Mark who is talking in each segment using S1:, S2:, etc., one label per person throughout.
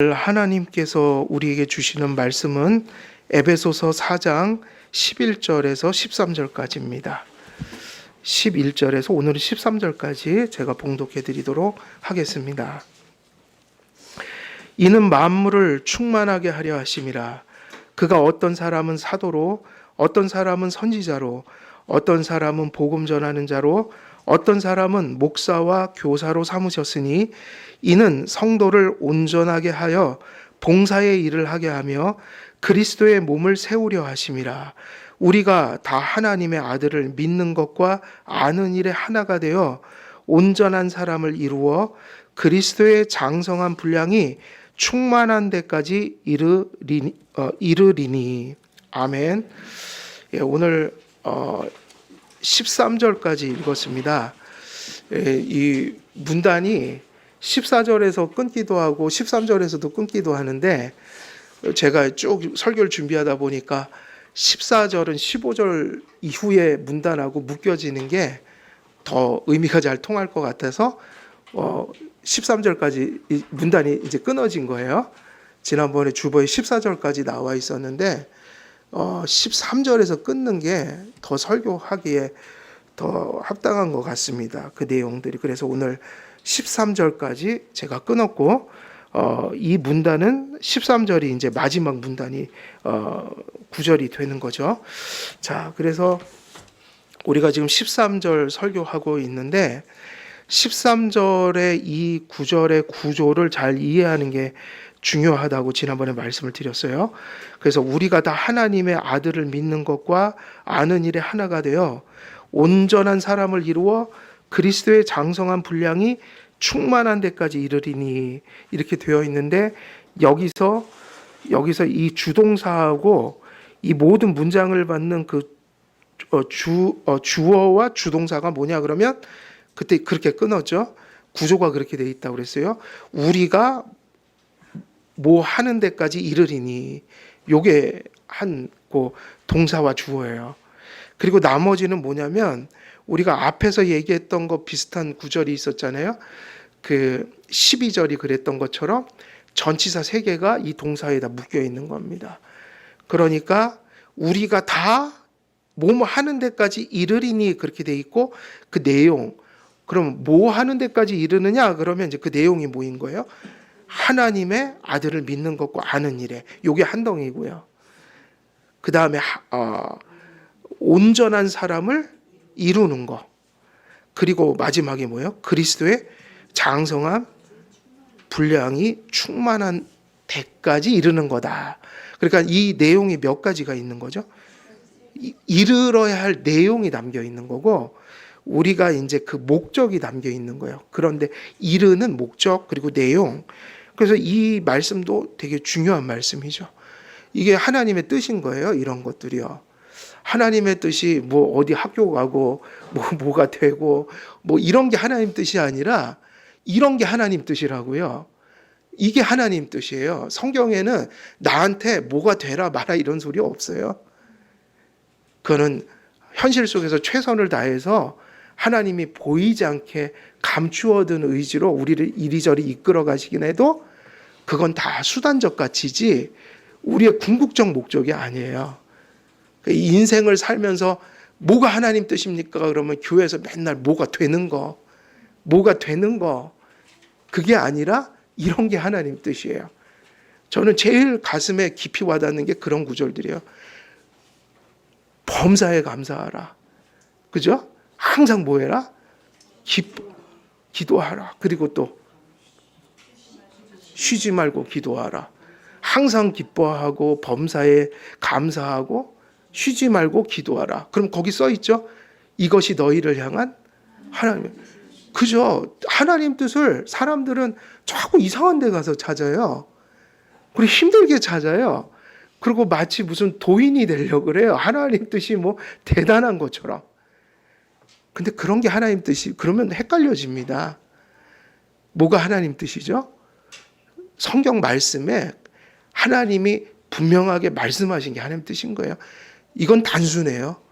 S1: 하나님께서 우리에게 주시는 말씀은 에베소서 4장 11절에서 13절까지입니다. 11절에서 오늘은 13절까지 제가 봉독해 드리도록 하겠습니다. 이는 만물을 충만하게 하려 하심이라. 그가 어떤 사람은 사도로, 어떤 사람은 선지자로, 어떤 사람은 복음 전하는 자로, 어떤 사람은 목사와 교사로 삼으셨으니 이는 성도를 온전하게 하여 봉사의 일을 하게 하며 그리스도의 몸을 세우려 하심이라. 우리가 다 하나님의 아들을 믿는 것과 아는 일에 하나가 되어 온전한 사람을 이루어 그리스도의 장성한 분량이 충만한 데까지 이르리니. 아멘. 오늘 13절까지 읽었습니다. 이 문단이 14절에서 끊기도 하고 13절에서도 끊기도 하는데 제가 쭉 설교를 준비하다 보니까 14절은 15절 이후에 문단하고 묶여지는 게 더 의미가 잘 통할 것 같아서 13절까지 문단이 이제 끊어진 거예요. 지난번에 주보에 14절까지 나와 있었는데 13절에서 끊는 게 더 설교하기에 더 합당한 것 같습니다. 그 내용들이. 그래서 오늘 13절까지 제가 끊었고 이 문단은 13절이 이제 마지막 문단이 구절이 되는 거죠. 자, 그래서 우리가 지금 13절 설교하고 있는데 13절의 이 구절의 구조를 잘 이해하는 게 중요하다고 지난번에 말씀을 드렸어요. 그래서 우리가 다 하나님의 아들을 믿는 것과 아는 일에 하나가 되어 온전한 사람을 이루어 그리스도의 장성한 분량이 충만한 데까지 이르리니 이렇게 되어 있는데 여기서 이 주동사하고 이 모든 문장을 받는 그 주어와 주동사가 뭐냐 그러면 그때 그렇게 끊었죠. 구조가 그렇게 돼 있다고 그랬어요. 우리가 뭐 하는 데까지 이르리니 요게 한 동사와 주어예요. 그리고 나머지는 뭐냐면 우리가 앞에서 얘기했던 거 비슷한 구절이 있었잖아요. 그 12절이 그랬던 것처럼 전치사 3개가 이 동사에다 묶여 있는 겁니다. 그러니까 우리가 다 뭐 하는 데까지 이르리니 그렇게 돼 있고 그 내용 그럼 뭐 하는 데까지 이르느냐 그러면 이제 그 내용이 뭐인 거예요? 하나님의 아들을 믿는 것과 아는 일에 요게 한 덩이고요. 그 다음에 온전한 사람을 이루는 거. 그리고 마지막에 뭐예요? 그리스도의 장성한 분량이 충만한 데까지 이르는 거다. 그러니까 이 내용이 몇 가지가 있는 거죠? 이르러야 할 내용이 담겨 있는 거고 우리가 이제 그 목적이 담겨 있는 거예요. 그런데 이르는 목적 그리고 내용. 그래서 이 말씀도 되게 중요한 말씀이죠. 이게 하나님의 뜻인 거예요. 이런 것들이요. 하나님의 뜻이 뭐 어디 학교 가고 뭐가 되고 뭐 이런 게 하나님 뜻이 아니라 이런 게 하나님 뜻이라고요. 이게 하나님 뜻이에요. 성경에는 나한테 뭐가 되라 마라 이런 소리 없어요. 그거는 현실 속에서 최선을 다해서 하나님이 보이지 않게 감추어둔 의지로 우리를 이리저리 이끌어 가시긴 해도 그건 다 수단적 가치지 우리의 궁극적 목적이 아니에요. 인생을 살면서 뭐가 하나님 뜻입니까? 그러면 교회에서 맨날 뭐가 되는 거 그게 아니라 이런 게 하나님 뜻이에요. 저는 제일 가슴에 깊이 와닿는 게 그런 구절들이에요. 범사에 감사하라. 그죠? 항상 뭐 해라? 기도하라. 그리고 또 쉬지 말고 기도하라. 항상 기뻐하고 범사에 감사하고 쉬지 말고 기도하라. 그럼 거기 써 있죠? 이것이 너희를 향한 하나님. 그죠? 하나님 뜻을 사람들은 자꾸 이상한 데 가서 찾아요. 그리고 힘들게 찾아요. 그리고 마치 무슨 도인이 되려고 그래요. 하나님 뜻이 뭐 대단한 것처럼. 근데 그런 게 하나님 뜻이 그러면 헷갈려집니다. 뭐가 하나님 뜻이죠? 성경 말씀에 하나님이 분명하게 말씀하신 게 하나님 뜻인 거예요. 이건 단순해요.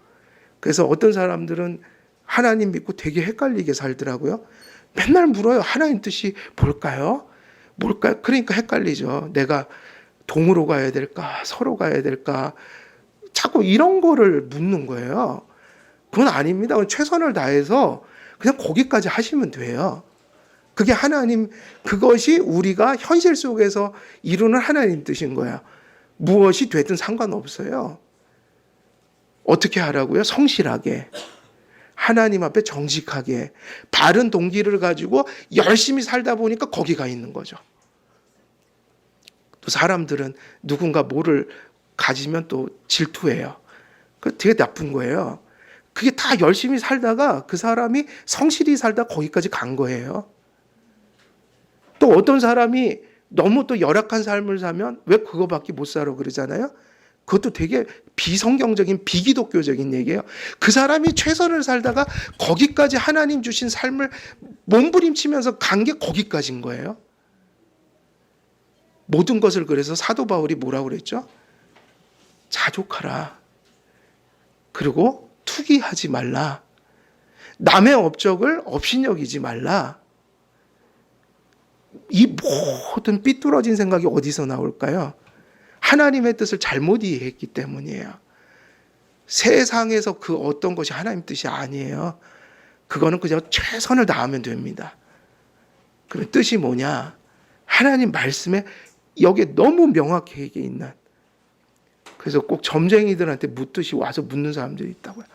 S1: 그래서 어떤 사람들은 하나님 믿고 되게 헷갈리게 살더라고요. 맨날 물어요. 하나님 뜻이 뭘까요? 뭘까요? 그러니까 헷갈리죠. 내가 동으로 가야 될까? 서로 가야 될까? 자꾸 이런 거를 묻는 거예요. 그건 아닙니다. 그건 최선을 다해서 그냥 거기까지 하시면 돼요. 그게 하나님, 그것이 우리가 현실 속에서 이루는 하나님 뜻인 거야. 무엇이 되든 상관없어요. 어떻게 하라고요? 성실하게. 하나님 앞에 정직하게. 바른 동기를 가지고 열심히 살다 보니까 거기 가 있는 거죠. 또 사람들은 누군가 뭐를 가지면 또 질투해요. 그 되게 나쁜 거예요. 그게 다 열심히 살다가 그 사람이 성실히 살다 거기까지 간 거예요. 또 어떤 사람이 너무 또 열악한 삶을 사면 왜 그거밖에 못 살아 그러잖아요. 그것도 되게 비성경적인 비기독교적인 얘기예요. 그 사람이 최선을 살다가 거기까지 하나님 주신 삶을 몸부림치면서 간 게 거기까지인 거예요. 모든 것을 그래서 사도 바울이 뭐라고 그랬죠? 자족하라. 그리고 투기하지 말라. 남의 업적을 업신여기지 말라. 이 모든 삐뚤어진 생각이 어디서 나올까요? 하나님의 뜻을 잘못 이해했기 때문이에요. 세상에서 그 어떤 것이 하나님 뜻이 아니에요. 그거는 그냥 최선을 다하면 됩니다. 그럼 뜻이 뭐냐? 하나님 말씀에 여기에 너무 명확히 얘기해 있는. 그래서 꼭 점쟁이들한테 묻듯이 와서 묻는 사람들이 있다고요.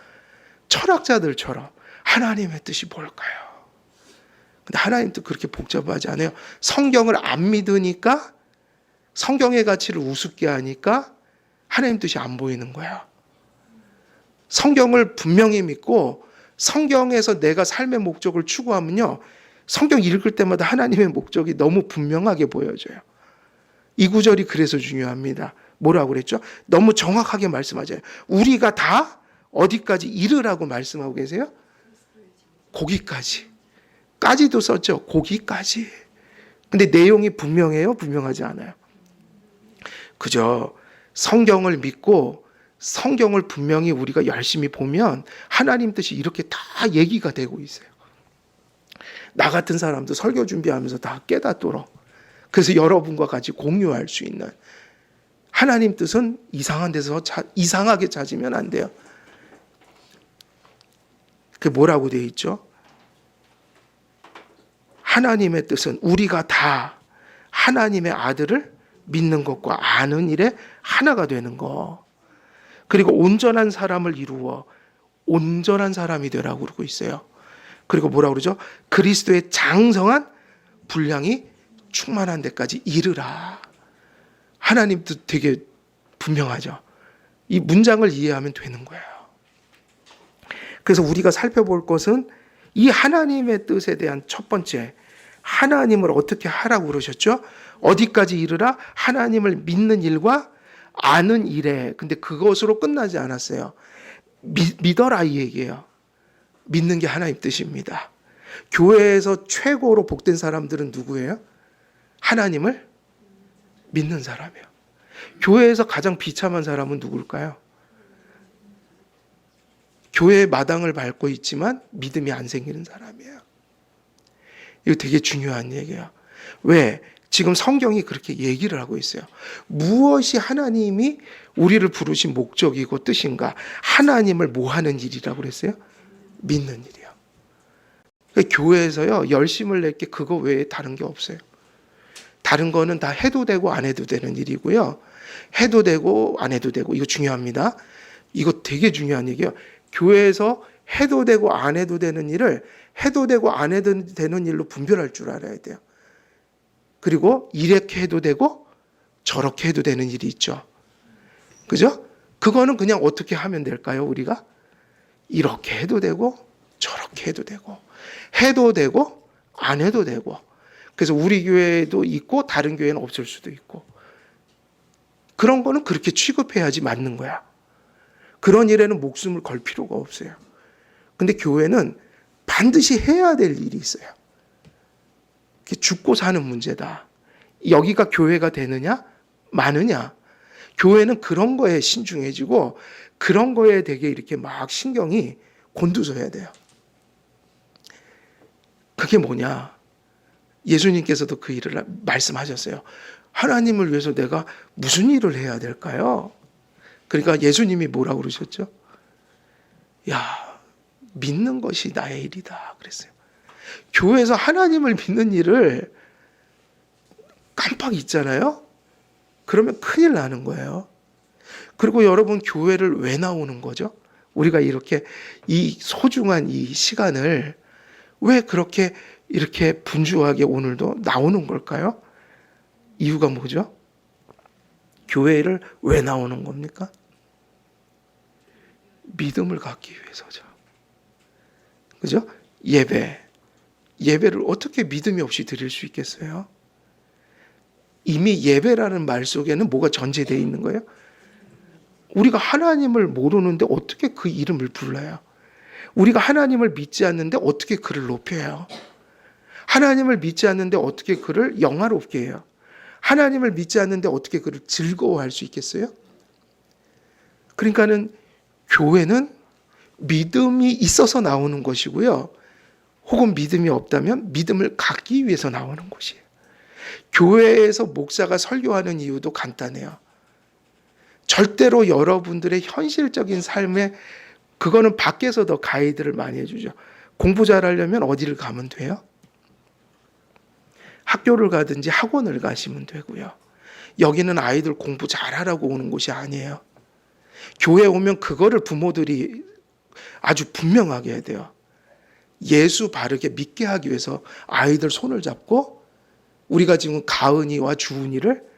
S1: 철학자들처럼 하나님의 뜻이 뭘까요? 근데 하나님 뜻 그렇게 복잡하지 않아요. 성경을 안 믿으니까 성경의 가치를 우습게 하니까 하나님 뜻이 안 보이는 거야. 성경을 분명히 믿고 성경에서 내가 삶의 목적을 추구하면요. 성경 읽을 때마다 하나님의 목적이 너무 분명하게 보여져요. 이 구절이 그래서 중요합니다. 뭐라고 그랬죠? 너무 정확하게 말씀하잖아요. 우리가 다 어디까지 이르라고 말씀하고 계세요? 거기까지. 까지도 썼죠. 거기까지. 근데 내용이 분명해요? 분명하지 않아요? 그저 성경을 믿고 성경을 분명히 우리가 열심히 보면 하나님 뜻이 이렇게 다 얘기가 되고 있어요. 나 같은 사람도 설교 준비하면서 다 깨닫도록. 그래서 여러분과 같이 공유할 수 있는. 하나님 뜻은 이상한 데서 이상하게 찾으면 안 돼요. 그게 뭐라고 되어 있죠? 하나님의 뜻은 우리가 다 하나님의 아들을 믿는 것과 아는 일에 하나가 되는 거. 그리고 온전한 사람을 이루어 온전한 사람이 되라고 그러고 있어요. 그리고 뭐라고 그러죠? 그리스도의 장성한 분량이 충만한 데까지 이르라. 하나님 뜻 되게 분명하죠. 이 문장을 이해하면 되는 거예요. 그래서 우리가 살펴볼 것은 이 하나님의 뜻에 대한 첫 번째, 하나님을 어떻게 하라고 그러셨죠? 어디까지 이르라? 하나님을 믿는 일과 아는 일에. 근데 그것으로 끝나지 않았어요. 믿어라 이 얘기예요. 믿는 게 하나님 뜻입니다. 교회에서 최고로 복된 사람들은 누구예요? 하나님을 믿는 사람이에요. 교회에서 가장 비참한 사람은 누굴까요? 교회의 마당을 밟고 있지만 믿음이 안 생기는 사람이에요. 이거 되게 중요한 얘기예요. 왜? 지금 성경이 그렇게 얘기를 하고 있어요. 무엇이 하나님이 우리를 부르신 목적이고 뜻인가? 하나님을 뭐 하는 일이라고 그랬어요? 믿는 일이요. 그러니까 교회에서요, 열심을 낼 게 그거 외에 다른 게 없어요. 다른 거는 다 해도 되고 안 해도 되는 일이고요. 해도 되고 안 해도 되고, 이거 중요합니다. 이거 되게 중요한 얘기예요. 교회에서 해도 되고 안 해도 되는 일을 해도 되고 안 해도 되는 일로 분별할 줄 알아야 돼요. 그리고 이렇게 해도 되고 저렇게 해도 되는 일이 있죠. 그죠? 그거는 그냥 어떻게 하면 될까요, 우리가? 이렇게 해도 되고 저렇게 해도 되고 해도 되고 안 해도 되고. 그래서 우리 교회에도 있고 다른 교회는 없을 수도 있고. 그런 거는 그렇게 취급해야지 맞는 거야. 그런 일에는 목숨을 걸 필요가 없어요. 근데 교회는 반드시 해야 될 일이 있어요. 그게 죽고 사는 문제다. 여기가 교회가 되느냐? 마느냐? 교회는 그런 거에 신중해지고 그런 거에 되게 이렇게 막 신경이 곤두서야 돼요. 그게 뭐냐? 예수님께서도 그 일을 말씀하셨어요. 하나님을 위해서 내가 무슨 일을 해야 될까요? 그러니까 예수님이 뭐라고 그러셨죠? 야, 믿는 것이 나의 일이다 그랬어요. 교회에서 하나님을 믿는 일을 깜빡 잊잖아요. 그러면 큰일 나는 거예요. 그리고 여러분, 교회를 왜 나오는 거죠? 우리가 이렇게 이 소중한 이 시간을 왜 그렇게 이렇게 분주하게 오늘도 나오는 걸까요? 이유가 뭐죠? 교회를 왜 나오는 겁니까? 믿음을 갖기 위해서죠. 그죠? 예배를 어떻게 믿음이 없이 드릴 수 있겠어요? 이미 예배라는 말 속에는 뭐가 전제되어 있는 거예요? 우리가 하나님을 모르는데 어떻게 그 이름을 불러요? 우리가 하나님을 믿지 않는데 어떻게 그를 높여요? 하나님을 믿지 않는데 어떻게 그를 영화롭게 해요? 하나님을 믿지 않는데 어떻게 그를 즐거워할 수 있겠어요? 그러니까는 교회는 믿음이 있어서 나오는 것이고요. 혹은 믿음이 없다면 믿음을 갖기 위해서 나오는 것이에요. 교회에서 목사가 설교하는 이유도 간단해요. 절대로 여러분들의 현실적인 삶에, 그거는 밖에서 더 가이드를 많이 해주죠. 공부 잘하려면 어디를 가면 돼요? 학교를 가든지 학원을 가시면 되고요. 여기는 아이들 공부 잘하라고 오는 곳이 아니에요. 교회에 오면 그거를 부모들이 아주 분명하게 해야 돼요. 예수 바르게 믿게 하기 위해서 아이들 손을 잡고, 우리가 지금 가은이와 주은이를,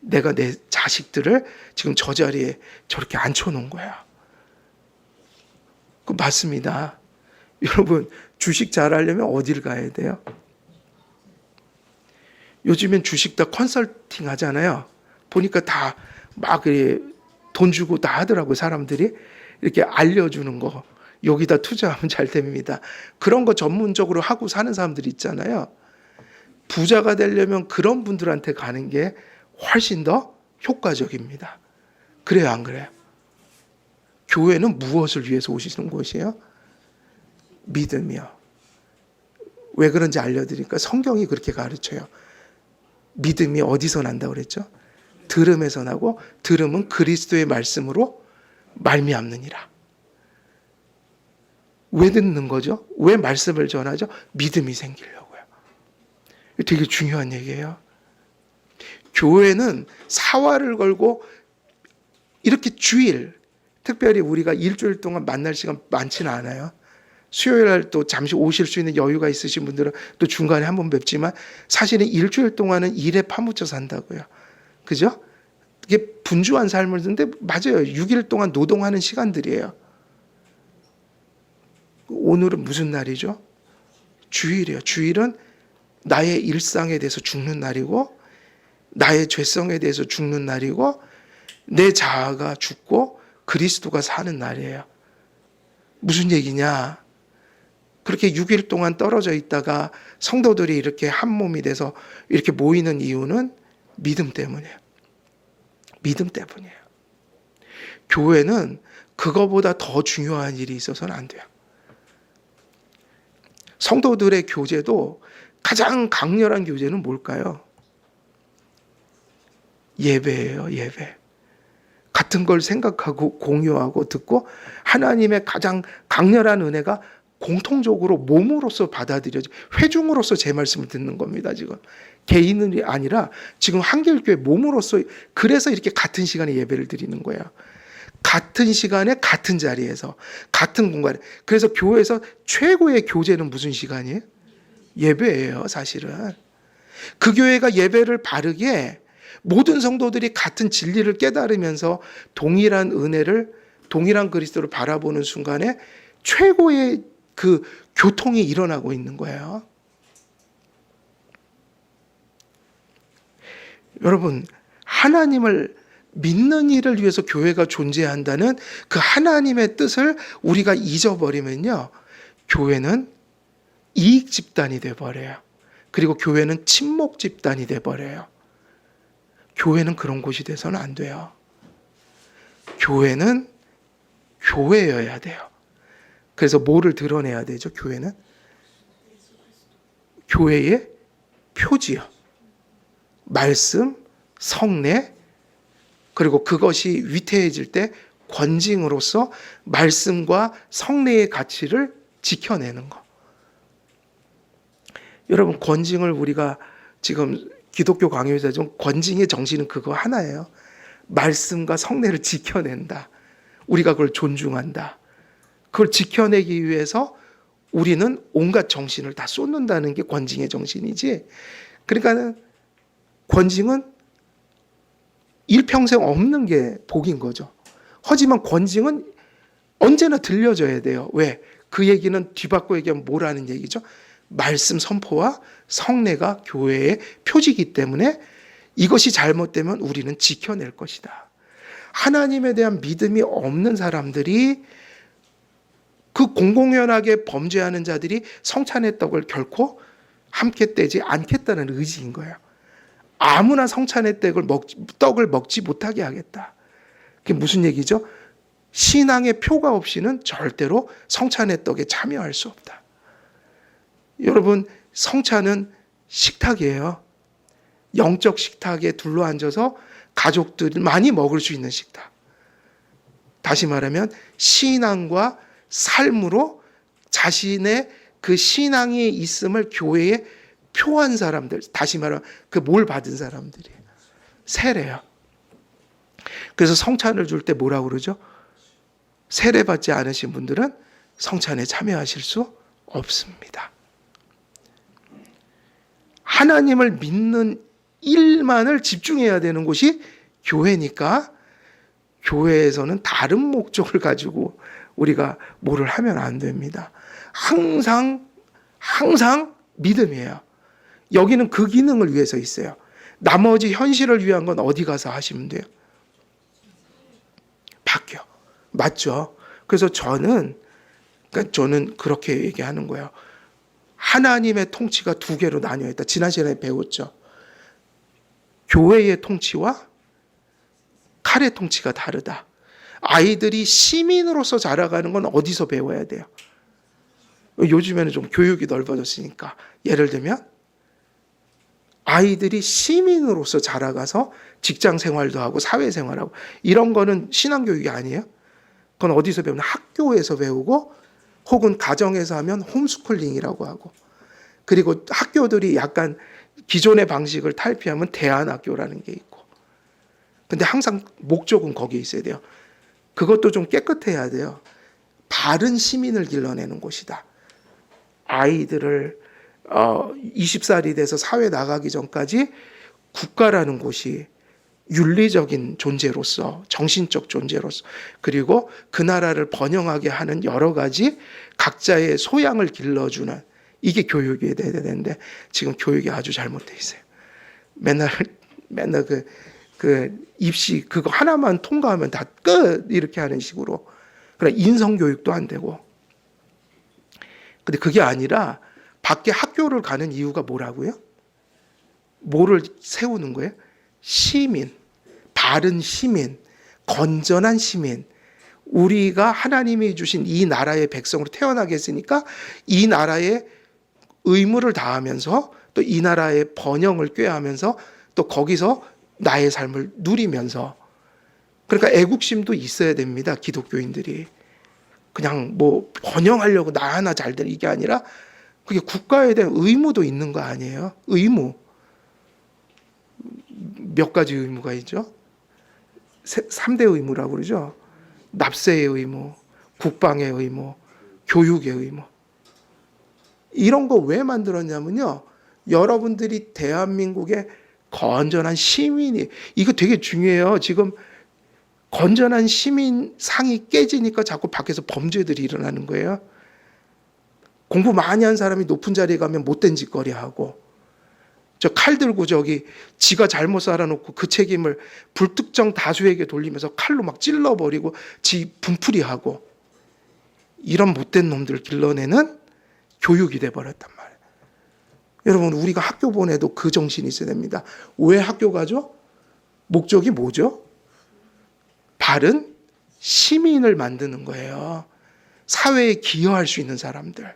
S1: 내가 내 자식들을 지금 저 자리에 저렇게 앉혀놓은 거야. 그 맞습니다. 여러분, 주식 잘하려면 어디를 가야 돼요? 요즘엔 주식 다 컨설팅 하잖아요. 보니까 다 막 돈 주고 다 하더라고요. 사람들이 이렇게 알려주는 거, 여기다 투자하면 잘 됩니다. 그런 거 전문적으로 하고 사는 사람들이 있잖아요. 부자가 되려면 그런 분들한테 가는 게 훨씬 더 효과적입니다. 그래요, 안 그래요? 교회는 무엇을 위해서 오시는 곳이에요? 믿음이요. 왜 그런지 알려드리니까 성경이 그렇게 가르쳐요. 믿음이 어디서 난다고 그랬죠? 들음에서 나고, 들음은 그리스도의 말씀으로 말미암느니라. 왜 듣는 거죠? 왜 말씀을 전하죠? 믿음이 생기려고요. 되게 중요한 얘기예요. 교회는 사활을 걸고 이렇게 주일, 특별히 우리가 일주일 동안 만날 시간 많지는 않아요. 수요일 날 또 잠시 오실 수 있는 여유가 있으신 분들은 또 중간에 한번 뵙지만, 사실은 일주일 동안은 일에 파묻혀 산다고요. 그죠? 이게 분주한 삶을 듣는데, 맞아요. 6일 동안 노동하는 시간들이에요. 오늘은 무슨 날이죠? 주일이에요. 주일은 나의 일상에 대해서 죽는 날이고, 나의 죄성에 대해서 죽는 날이고, 내 자아가 죽고 그리스도가 사는 날이에요. 무슨 얘기냐? 그렇게 6일 동안 떨어져 있다가 성도들이 이렇게 한 몸이 돼서 이렇게 모이는 이유는 믿음 때문이에요. 믿음 때문이에요. 교회는 그거보다 더 중요한 일이 있어서는 안 돼요. 성도들의 교제도 가장 강렬한 교제는 뭘까요? 예배예요, 예배. 같은 걸 생각하고 공유하고 듣고, 하나님의 가장 강렬한 은혜가 공통적으로 몸으로서 받아들여져, 회중으로서 제 말씀을 듣는 겁니다. 지금 개인이 아니라 지금 한길교회 몸으로서, 그래서 이렇게 같은 시간에 예배를 드리는 거예요. 같은 시간에 같은 자리에서 같은 공간에. 그래서 교회에서 최고의 교제는 무슨 시간이에요? 예배예요, 사실은. 그 교회가 예배를 바르게, 모든 성도들이 같은 진리를 깨달으면서 동일한 은혜를, 동일한 그리스도를 바라보는 순간에 최고의 그 교통이 일어나고 있는 거예요. 여러분, 하나님을 믿는 일을 위해서 교회가 존재한다는 그 하나님의 뜻을 우리가 잊어버리면요, 교회는 이익 집단이 돼버려요. 그리고 교회는 친목 집단이 돼버려요. 교회는 그런 곳이 돼서는 안 돼요. 교회는 교회여야 돼요. 그래서 뭐를 드러내야 되죠, 교회는? 교회의 표지요. 말씀, 성례, 그리고 그것이 위태해질 때 권징으로서 말씀과 성례의 가치를 지켜내는 것. 여러분, 권징을 우리가 지금 기독교 강요에서 좀 권징의 정신은 그거 하나예요. 말씀과 성례를 지켜낸다. 우리가 그걸 존중한다. 그걸 지켜내기 위해서 우리는 온갖 정신을 다 쏟는다는 게 권징의 정신이지. 그러니까 권징은 일평생 없는 게 복인 거죠. 하지만 권징은 언제나 들려줘야 돼요. 왜? 그 얘기는 뒤바꿔 얘기하면 뭐라는 얘기죠? 말씀 선포와 성례가 교회의 표지이기 때문에 이것이 잘못되면 우리는 지켜낼 것이다. 하나님에 대한 믿음이 없는 사람들이, 그 공공연하게 범죄하는 자들이 성찬의 떡을 결코 함께 떼지 않겠다는 의지인 거예요. 아무나 성찬의 떡을 먹지 못하게 하겠다. 그게 무슨 얘기죠? 신앙의 표가 없이는 절대로 성찬의 떡에 참여할 수 없다. 여러분, 성찬은 식탁이에요. 영적 식탁에 둘러앉아서 가족들이 많이 먹을 수 있는 식탁. 다시 말하면 신앙과 삶으로 자신의 그 신앙이 있음을 교회에 표한 사람들, 다시 말하면 그 뭘 받은 사람들이에요. 세례요. 그래서 성찬을 줄 때 뭐라고 그러죠? 세례받지 않으신 분들은 성찬에 참여하실 수 없습니다. 하나님을 믿는 일만을 집중해야 되는 곳이 교회니까 교회에서는 다른 목적을 가지고 우리가 뭐를 하면 안 됩니다. 항상 믿음이에요. 여기는 그 기능을 위해서 있어요. 나머지 현실을 위한 건 어디 가서 하시면 돼요? 바뀌어. 맞죠? 그래서 저는 그렇게 얘기하는 거예요. 하나님의 통치가 두 개로 나뉘어 있다. 지난 시간에 배웠죠. 교회의 통치와 칼의 통치가 다르다. 아이들이 시민으로서 자라가는 건 어디서 배워야 돼요? 요즘에는 좀 교육이 넓어졌으니까. 예를 들면 아이들이 시민으로서 자라가서 직장 생활도 하고 사회 생활하고 이런 거는 신앙교육이 아니에요. 그건 어디서 배우면 학교에서 배우고 혹은 가정에서 하면 홈스쿨링이라고 하고, 그리고 학교들이 약간 기존의 방식을 탈피하면 대안학교라는 게 있고, 근데 항상 목적은 거기에 있어야 돼요. 그것도 좀 깨끗해야 돼요. 바른 시민을 길러내는 곳이다. 아이들을 20살이 돼서 사회 나가기 전까지 국가라는 곳이 윤리적인 존재로서, 정신적 존재로서, 그리고 그 나라를 번영하게 하는 여러 가지 각자의 소양을 길러주는, 이게 교육이 돼야 되는데 지금 교육이 아주 잘못돼 있어요. 맨날 그 입시 그거 하나만 통과하면 다 끝 이렇게 하는 식으로. 그래, 인성 교육도 안 되고. 근데 그게 아니라 밖에 학교를 가는 이유가 뭐라고요? 뭐를 세우는 거예요? 시민, 바른 시민, 건전한 시민. 우리가 하나님이 주신 이 나라의 백성으로 태어나게 했으니까 이 나라의 의무를 다하면서 또 이 나라의 번영을 꾀하면서 또 거기서 나의 삶을 누리면서, 그러니까 애국심도 있어야 됩니다. 기독교인들이 그냥 뭐 번영하려고 나 하나 잘 되는 이게 아니라 그게 국가에 대한 의무도 있는 거 아니에요? 의무 몇 가지 의무가 있죠? 3대 의무라고 그러죠. 납세의 의무, 국방의 의무, 교육의 의무. 이런 거 왜 만들었냐면요, 여러분들이 대한민국의 건전한 시민이, 이거 되게 중요해요. 지금 건전한 시민 상이 깨지니까 자꾸 밖에서 범죄들이 일어나는 거예요. 공부 많이 한 사람이 높은 자리에 가면 못된 짓거리 하고, 저 칼 들고 저기 지가 잘못 살아놓고 그 책임을 불특정 다수에게 돌리면서 칼로 막 찔러버리고 지 분풀이하고, 이런 못된 놈들 길러내는 교육이 돼버렸단 말이에요. 여러분, 우리가 학교 보내도 그 정신이 있어야 됩니다. 왜 학교 가죠? 목적이 뭐죠? 바른 시민을 만드는 거예요. 사회에 기여할 수 있는 사람들.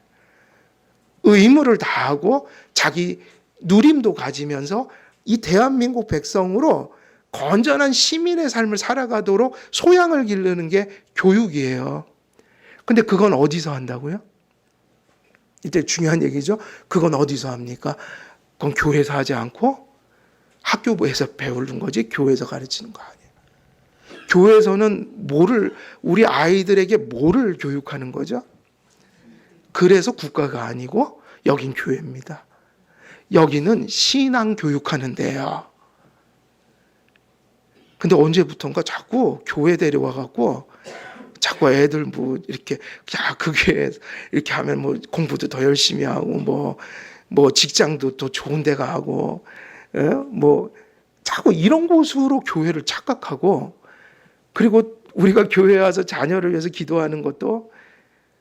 S1: 의무를 다하고 자기 누림도 가지면서 이 대한민국 백성으로 건전한 시민의 삶을 살아가도록 소양을 기르는 게 교육이에요. 근데 그건 어디서 한다고요? 이때 중요한 얘기죠. 그건 어디서 합니까? 그건 교회에서 하지 않고 학교에서 배우는 거지 교회에서 가르치는 거 아니에요. 교회에서는 우리 아이들에게 뭐를 교육하는 거죠? 그래서 국가가 아니고 여긴 교회입니다. 여기는 신앙 교육하는 데요. 근데 언제부턴가 자꾸 교회 데려와 갖고 자꾸 애들 뭐 이렇게 야 그게 이렇게 하면 뭐 공부도 더 열심히 하고 뭐 직장도 더 좋은 데 가고 뭐 자꾸 이런 곳으로 교회를 착각하고, 그리고 우리가 교회에 와서 자녀를 위해서 기도하는 것도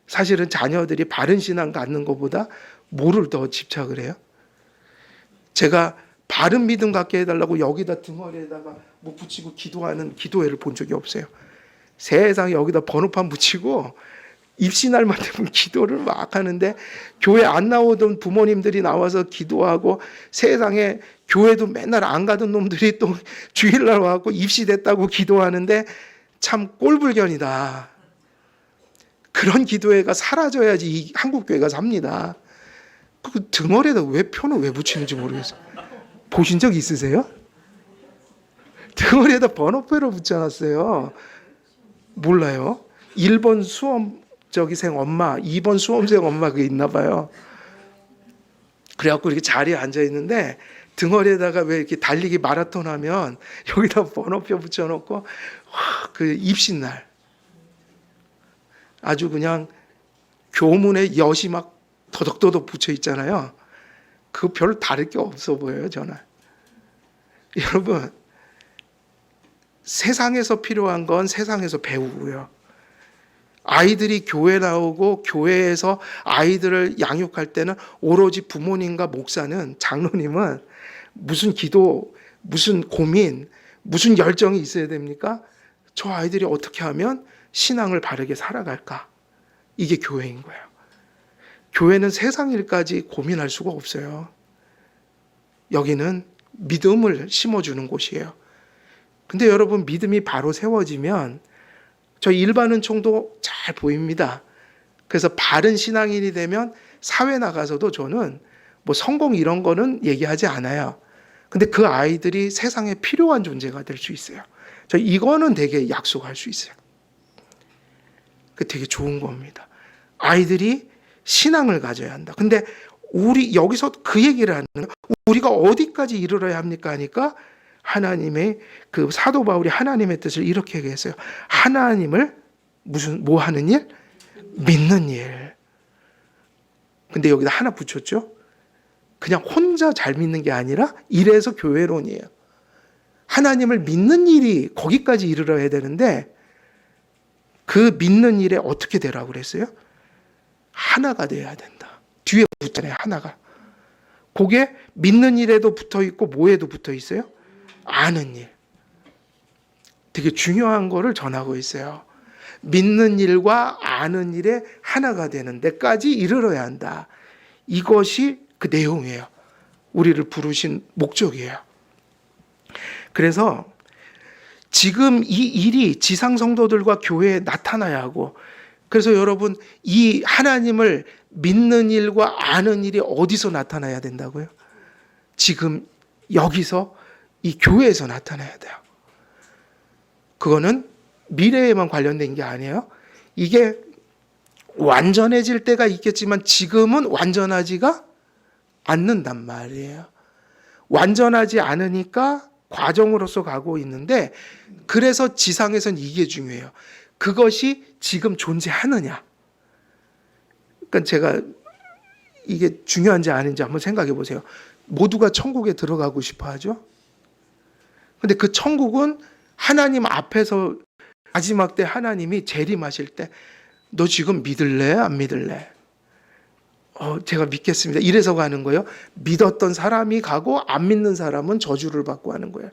S1: 사실은 자녀들이 바른 신앙 갖는 것보다 뭐를 더 집착을 해요? 제가 바른 믿음 갖게 해달라고 여기다 등허리에다가 뭐 붙이고 기도하는 기도회를 본 적이 없어요. 세상에 여기다 번호판 붙이고 입시날만 되면 기도를 막 하는데, 교회 안 나오던 부모님들이 나와서 기도하고, 세상에 교회도 맨날 안 가던 놈들이 또 주일날 와서 입시됐다고 기도하는데 참 꼴불견이다. 그런 기도회가 사라져야지 이 한국교회가 삽니다. 그 등어리에다 표는 왜 붙이는지 모르겠어요. 보신 적 있으세요? 등어리에다 번호표를 붙여놨어요. 몰라요? 1번 수험생 엄마, 2번 수험생 엄마 그게 있나 봐요. 그래갖고 이렇게 자리에 앉아 있는데 등어리에다가 왜 이렇게 달리기 마라톤 하면 여기다 번호표 붙여놓고 그 입신날 아주 그냥 교문에 엿이 막 더덕더덕 붙여 있잖아요. 그 별 다를 게 없어 보여요, 저는. 여러분, 세상에서 필요한 건 세상에서 배우고요. 아이들이 교회 나오고 교회에서 아이들을 양육할 때는 오로지 부모님과 목사는, 장로님은 무슨 기도, 무슨 고민, 무슨 열정이 있어야 됩니까? 저 아이들이 어떻게 하면 신앙을 바르게 살아갈까? 이게 교회인 거예요. 교회는 세상 일까지 고민할 수가 없어요. 여기는 믿음을 심어주는 곳이에요. 근데 여러분, 믿음이 바로 세워지면 저 일반은총도 잘 보입니다. 그래서 바른 신앙인이 되면 사회 나가서도 저는 뭐 성공 이런 거는 얘기하지 않아요. 근데 그 아이들이 세상에 필요한 존재가 될 수 있어요. 저 이거는 되게 약속할 수 있어요. 그 되게 좋은 겁니다. 아이들이 신앙을 가져야 한다. 근데 우리 여기서 그 얘기를 하는 거예요. 우리가 어디까지 이르러야 합니까 하니까 하나님의 그 사도 바울이 하나님의 뜻을 이렇게 얘기했어요. 하나님을 뭐 하는 일? 믿는 일. 근데 여기다 하나 붙였죠. 그냥 혼자 잘 믿는 게 아니라 이래서 교회론이에요. 하나님을 믿는 일이 거기까지 이르러야 되는데 그 믿는 일에 어떻게 되라고 그랬어요? 하나가 돼야 된다. 뒤에 붙잖아요. 하나가. 그게 믿는 일에도 붙어 있고 뭐에도 붙어 있어요? 아는 일. 되게 중요한 거를 전하고 있어요. 믿는 일과 아는 일에 하나가 되는 데까지 이르러야 한다. 이것이 그 내용이에요. 우리를 부르신 목적이에요. 그래서 지금 이 일이 지상 성도들과 교회에 나타나야 하고, 그래서 여러분, 이 하나님을 믿는 일과 아는 일이 어디서 나타나야 된다고요? 지금 여기서 이 교회에서 나타나야 돼요. 그거는 미래에만 관련된 게 아니에요. 이게 완전해질 때가 있겠지만 지금은 완전하지가 않는단 말이에요. 완전하지 않으니까 과정으로서 가고 있는데, 그래서 지상에선 이게 중요해요. 그것이 지금 존재하느냐. 그러니까 제가 이게 중요한지 아닌지 한번 생각해 보세요. 모두가 천국에 들어가고 싶어 하죠. 근데 그 천국은 하나님 앞에서 마지막 때 하나님이 재림하실 때 너 지금 믿을래? 안 믿을래? 제가 믿겠습니다. 이래서 가는 거예요. 믿었던 사람이 가고 안 믿는 사람은 저주를 받고 하는 거예요.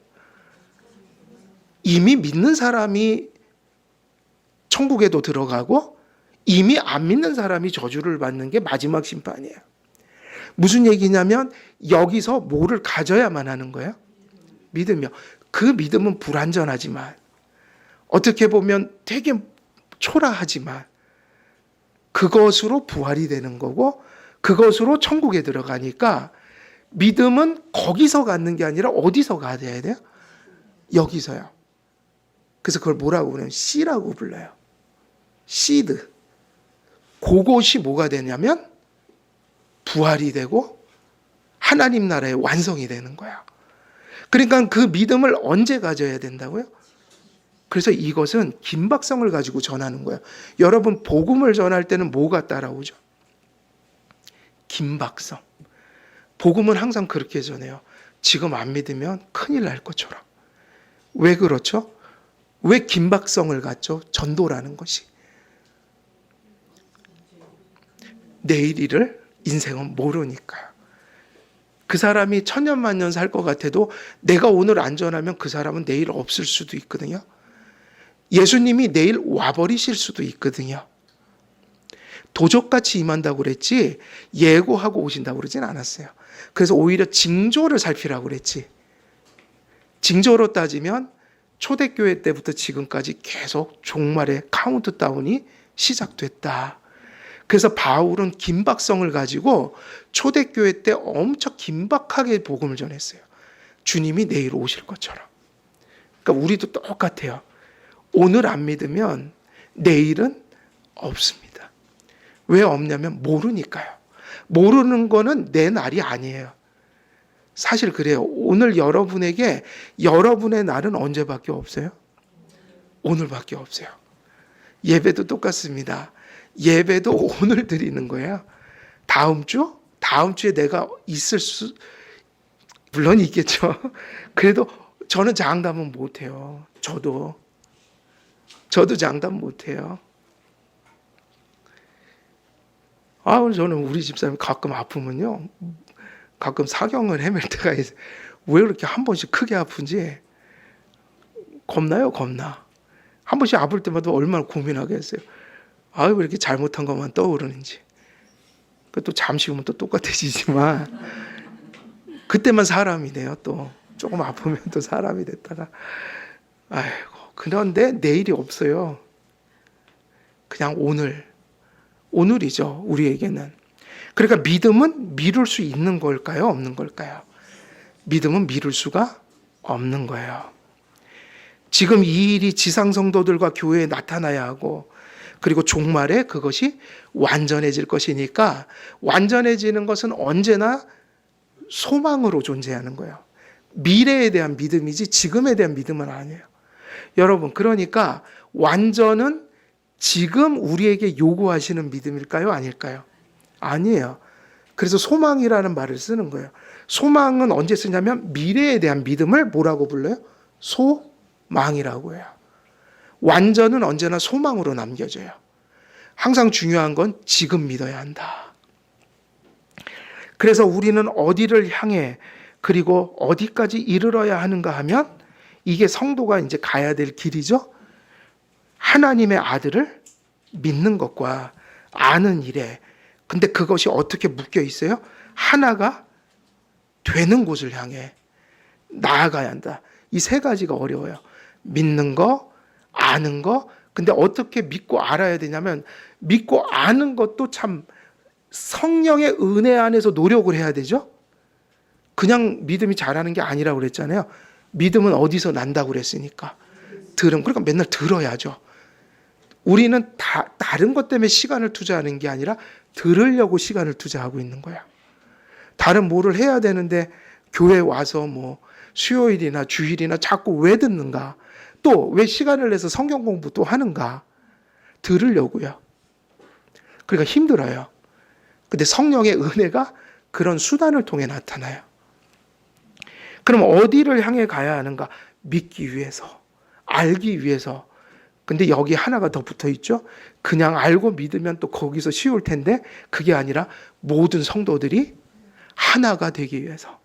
S1: 이미 믿는 사람이 천국에도 들어가고 이미 안 믿는 사람이 저주를 받는 게 마지막 심판이에요. 무슨 얘기냐면 여기서 뭐를 가져야만 하는 거예요? 믿음이요. 그 믿음은 불완전하지만 어떻게 보면 되게 초라하지만 그것으로 부활이 되는 거고 그것으로 천국에 들어가니까 믿음은 거기서 갖는 게 아니라 어디서 가야 돼요? 여기서요. 그래서 그걸 뭐라고 부르냐면 씨라고 불러요. 씨드. 그것이 뭐가 되냐면 부활이 되고 하나님 나라의 완성이 되는 거야. 그러니까 그 믿음을 언제 가져야 된다고요? 그래서 이것은 긴박성을 가지고 전하는 거예요. 여러분 복음을 전할 때는 뭐가 따라오죠? 긴박성. 복음은 항상 그렇게 전해요. 지금 안 믿으면 큰일 날 것처럼. 왜 그렇죠? 왜 긴박성을 갖죠? 전도라는 것이. 내일 일을 인생은 모르니까요. 그 사람이 천년만년 살 것 같아도 내가 오늘 안 전하면 그 사람은 내일 없을 수도 있거든요. 예수님이 내일 와버리실 수도 있거든요. 도적같이 임한다고 그랬지 예고하고 오신다고 그러진 않았어요. 그래서 오히려 징조를 살피라고 그랬지. 징조로 따지면 초대교회 때부터 지금까지 계속 종말의 카운트다운이 시작됐다. 그래서 바울은 긴박성을 가지고 초대교회 때 엄청 긴박하게 복음을 전했어요. 주님이 내일 오실 것처럼. 그러니까 우리도 똑같아요. 오늘 안 믿으면 내일은 없습니다. 왜 없냐면 모르니까요. 모르는 거는 내 날이 아니에요. 사실 그래요. 오늘 여러분에게 여러분의 날은 언제밖에 없어요? 오늘밖에 없어요. 예배도 똑같습니다. 예배도 오늘 드리는 거예요. 다음 주? 다음 주에 내가 있을 수 물론 있겠죠. 그래도 저는 장담은 못해요. 저도 장담 못해요. 저는 우리 집사람이 가끔 아프면요. 가끔 사경을 헤맬 때가 있어요. 왜 그렇게 한 번씩 크게 아픈지 겁나요, 겁나. 한 번씩 아플 때마다 얼마나 고민하겠어요. 왜 이렇게 잘못한 것만 떠오르는지. 또 잠시 후면 또 똑같아지지만 그때만 사람이 돼요. 또 조금 아프면 또 사람이 됐다가 그런데 내일이 없어요. 그냥 오늘이죠. 우리에게는. 그러니까 믿음은 미룰 수 있는 걸까요? 없는 걸까요? 믿음은 미룰 수가 없는 거예요. 지금 이 일이 지상 성도들과 교회에 나타나야 하고 그리고 종말에 그것이 완전해질 것이니까 완전해지는 것은 언제나 소망으로 존재하는 거예요. 미래에 대한 믿음이지 지금에 대한 믿음은 아니에요. 여러분 그러니까 완전은 지금 우리에게 요구하시는 믿음일까요? 아닐까요? 아니에요. 그래서 소망이라는 말을 쓰는 거예요. 소망은 언제 쓰냐면 미래에 대한 믿음을 뭐라고 불러요? 소망이라고 해요. 완전은 언제나 소망으로 남겨져요. 항상 중요한 건 지금 믿어야 한다. 그래서 우리는 어디를 향해 그리고 어디까지 이르러야 하는가 하면 이게 성도가 이제 가야 될 길이죠. 하나님의 아들을 믿는 것과 아는 일에 근데 그것이 어떻게 묶여 있어요? 하나가 되는 곳을 향해 나아가야 한다. 이 세 가지가 어려워요. 믿는 거, 아는 거. 근데 어떻게 믿고 알아야 되냐면 믿고 아는 것도 참 성령의 은혜 안에서 노력을 해야 되죠. 그냥 믿음이 자라는 게 아니라고 그랬잖아요. 믿음은 어디서 난다고 그랬으니까. 그러니까 맨날 들어야죠. 우리는 다른 것 때문에 시간을 투자하는 게 아니라 들으려고 시간을 투자하고 있는 거야. 다른 뭐를 해야 되는데 교회 와서 뭐 수요일이나 주일이나 자꾸 왜 듣는가? 또 왜 시간을 내서 성경 공부 또 하는가? 들으려고요. 그러니까 힘들어요. 근데 성령의 은혜가 그런 수단을 통해 나타나요. 그럼 어디를 향해 가야 하는가? 믿기 위해서, 알기 위해서. 근데 여기 하나가 더 붙어 있죠. 그냥 알고 믿으면 또 거기서 쉬울 텐데 그게 아니라 모든 성도들이 하나가 되기 위해서.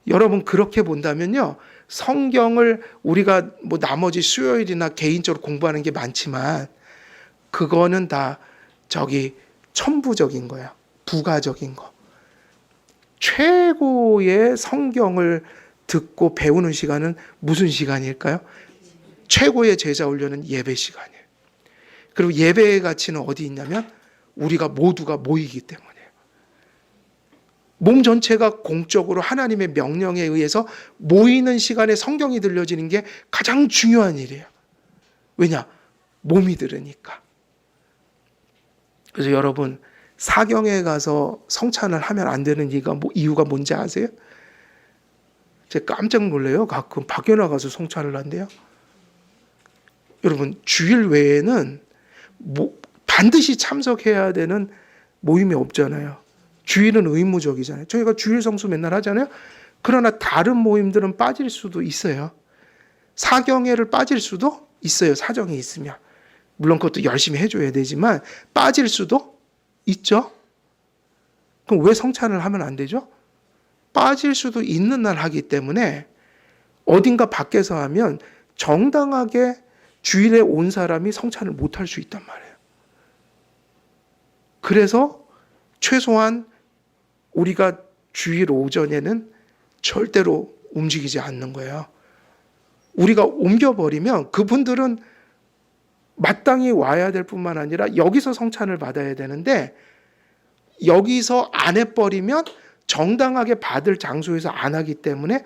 S1: 여러분 그렇게 본다면요. 성경을 우리가 뭐 나머지 수요일이나 개인적으로 공부하는 게 많지만 그거는 다 천부적인 거야. 부가적인 거. 최고의 성경을 듣고 배우는 시간은 무슨 시간일까요? 최고의 제자 훈련은 예배 시간이에요. 그리고 예배의 가치는 어디 있냐면 우리가 모두가 모이기 때문이에요. 몸 전체가 공적으로 하나님의 명령에 의해서 모이는 시간에 성경이 들려지는 게 가장 중요한 일이에요. 왜냐? 몸이 들으니까. 그래서 여러분, 사경에 가서 성찬을 하면 안 되는 이유가 뭔지 아세요? 제가 깜짝 놀래요. 가끔 밖에 나가서 성찬을 한대요. 여러분, 주일 외에는 반드시 참석해야 되는 모임이 없잖아요. 주일은 의무적이잖아요. 저희가 주일 성수 맨날 하잖아요. 그러나 다른 모임들은 빠질 수도 있어요. 사경회를 빠질 수도 있어요. 사정이 있으면. 물론 그것도 열심히 해줘야 되지만 빠질 수도 있죠. 그럼 왜 성찬을 하면 안 되죠? 빠질 수도 있는 날 하기 때문에 어딘가 밖에서 하면 정당하게 주일에 온 사람이 성찬을 못할 수 있단 말이에요. 그래서 최소한 우리가 주일 오전에는 절대로 움직이지 않는 거예요. 우리가 옮겨버리면 그분들은 마땅히 와야 될 뿐만 아니라 여기서 성찬을 받아야 되는데 여기서 안 해버리면 정당하게 받을 장소에서 안 하기 때문에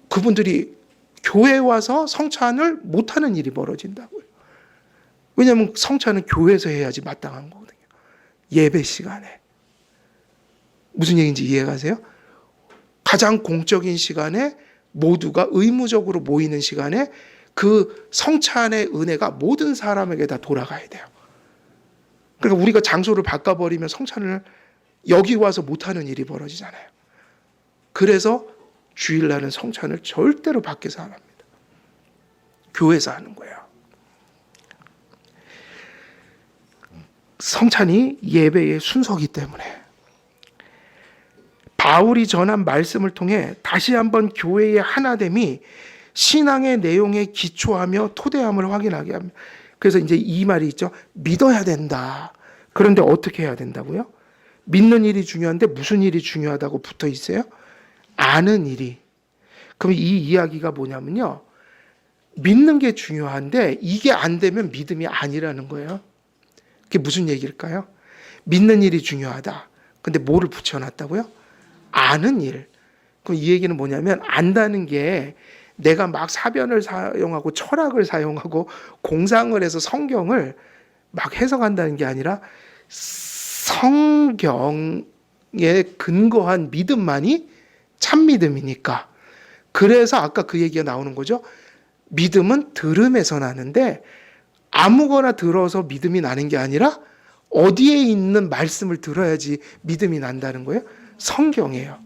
S1: 그분들이 교회에 와서 성찬을 못하는 일이 벌어진다고요. 왜냐하면 성찬은 교회에서 해야지 마땅한 거거든요. 예배 시간에. 무슨 얘기인지 이해가세요? 가장 공적인 시간에 모두가 의무적으로 모이는 시간에 그 성찬의 은혜가 모든 사람에게 다 돌아가야 돼요. 그러니까 우리가 장소를 바꿔버리면 성찬을 여기 와서 못하는 일이 벌어지잖아요. 그래서 주일날은 성찬을 절대로 밖에서 안 합니다. 교회에서 하는 거예요. 성찬이 예배의 순서이기 때문에 바울이 전한 말씀을 통해 다시 한번 교회의 하나됨이 신앙의 내용에 기초하며 토대함을 확인하게 합니다. 그래서 이제 이 말이 있죠. 믿어야 된다. 그런데 어떻게 해야 된다고요? 믿는 일이 중요한데 무슨 일이 중요하다고 붙어 있어요? 아는 일이. 그럼 이 이야기가 뭐냐면요. 믿는 게 중요한데 이게 안 되면 믿음이 아니라는 거예요. 그게 무슨 얘기일까요? 믿는 일이 중요하다. 근데 뭐를 붙여놨다고요? 아는 일. 그럼 이 얘기는 뭐냐면 안다는 게 내가 막 사변을 사용하고 철학을 사용하고 공상을 해서 성경을 막 해석한다는 게 아니라 성경에 근거한 믿음만이 참 믿음이니까. 그래서 아까 그 얘기가 나오는 거죠. 믿음은 들음에서 나는데 아무거나 들어서 믿음이 나는 게 아니라 어디에 있는 말씀을 들어야지 믿음이 난다는 거예요. 성경이에요.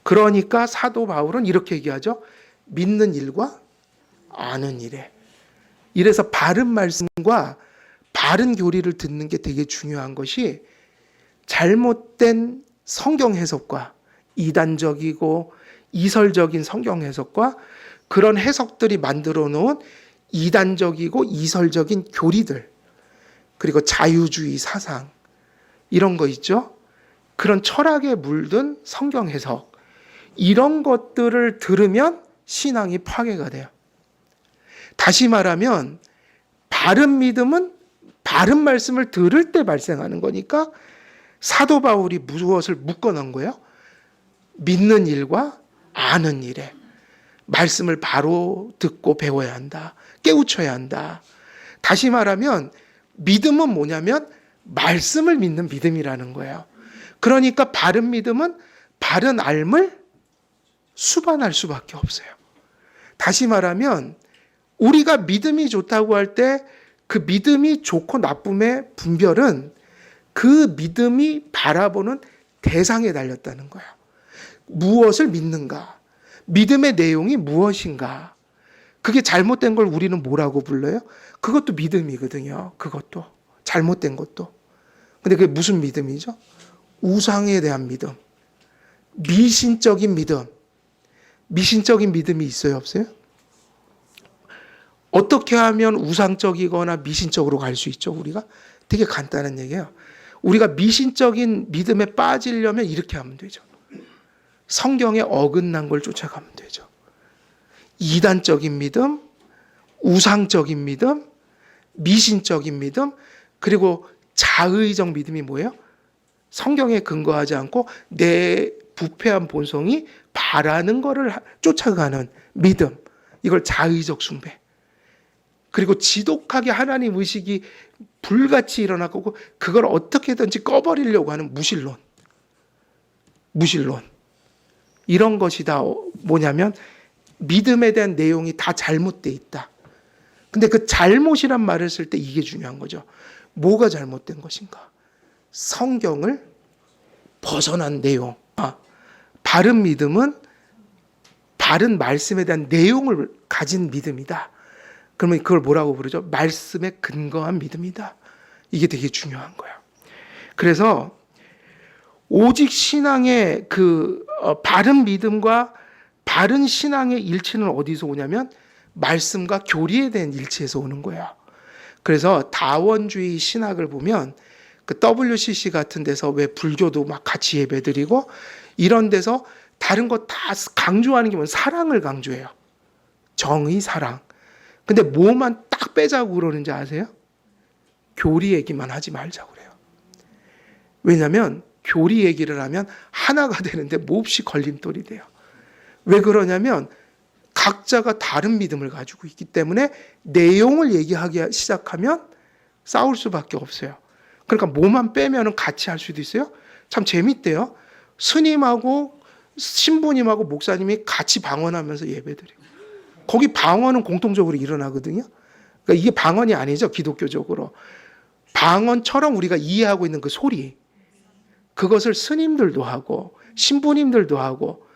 S1: 그러니까 사도 바울은 이렇게 얘기하죠. 믿는 일과 아는 일에. 이래서 바른 말씀과 바른 교리를 듣는 게 되게 중요한 것이 잘못된 성경 해석과 이단적이고 이설적인 성경 해석과 그런 해석들이 만들어 놓은 이단적이고 이설적인 교리들, 그리고 자유주의 사상, 이런 거 있죠. 그런 철학에 물든 성경 해석, 이런 것들을 들으면 신앙이 파괴가 돼요. 다시 말하면 바른 믿음은 바른 말씀을 들을 때 발생하는 거니까 사도 바울이 무엇을 묶어놓은 거예요? 믿는 일과 아는 일에. 말씀을 바로 듣고 배워야 한다. 깨우쳐야 한다. 다시 말하면 믿음은 뭐냐면 말씀을 믿는 믿음이라는 거예요. 그러니까 바른 믿음은 바른 삶을 수반할 수밖에 없어요. 다시 말하면 우리가 믿음이 좋다고 할 때 그 믿음이 좋고 나쁨의 분별은 그 믿음이 바라보는 대상에 달렸다는 거예요. 무엇을 믿는가? 믿음의 내용이 무엇인가? 그게 잘못된 걸 우리는 뭐라고 불러요? 그것도 믿음이거든요. 그것도. 잘못된 것도. 근데 그게 무슨 믿음이죠? 우상에 대한 믿음. 미신적인 믿음. 미신적인 믿음이 있어요, 없어요? 어떻게 하면 우상적이거나 미신적으로 갈 수 있죠, 우리가? 되게 간단한 얘기예요. 우리가 미신적인 믿음에 빠지려면 이렇게 하면 되죠. 성경에 어긋난 걸 쫓아가면 되죠. 이단적인 믿음, 우상적인 믿음, 미신적인 믿음, 그리고 자의적 믿음이 뭐예요? 성경에 근거하지 않고 내 부패한 본성이 바라는 거를 쫓아가는 믿음. 이걸 자의적 숭배. 그리고 지독하게 하나님 의식이 불같이 일어나고 그걸 어떻게든지 꺼버리려고 하는 무신론. 무신론. 이런 것이 다 뭐냐면 믿음에 대한 내용이 다 잘못돼 있다. 근데 그 잘못이란 말을 쓸 때 이게 중요한 거죠. 뭐가 잘못된 것인가? 성경을 벗어난 내용. 바른 믿음은 바른 말씀에 대한 내용을 가진 믿음이다. 그러면 그걸 뭐라고 부르죠? 말씀에 근거한 믿음이다. 이게 되게 중요한 거예요. 그래서 오직 신앙의 바른 믿음과 바른 신앙의 일치는 어디서 오냐면 말씀과 교리에 대한 일치에서 오는 거예요. 그래서 다원주의 신학을 보면 그 WCC 같은 데서 왜 불교도 막 같이 예배드리고 이런 데서 다른 거 다 강조하는 게 뭐냐면 사랑을 강조해요. 정의, 사랑. 근데 뭐만 딱 빼자고 그러는지 아세요? 교리 얘기만 하지 말자고 그래요. 왜냐하면 교리 얘기를 하면 하나가 되는데 몹시 걸림돌이 돼요. 왜 그러냐면 각자가 다른 믿음을 가지고 있기 때문에 내용을 얘기하기 시작하면 싸울 수밖에 없어요. 그러니까 뭐만 빼면 같이 할 수도 있어요. 참 재밌대요. 스님하고 신부님하고 목사님이 같이 방언하면서 예배드려요. 거기 방언은 공통적으로 일어나거든요. 그러니까 이게 방언이 아니죠. 기독교적으로. 방언처럼 우리가 이해하고 있는 그 소리. 그것을 스님들도 하고 신부님들도 하고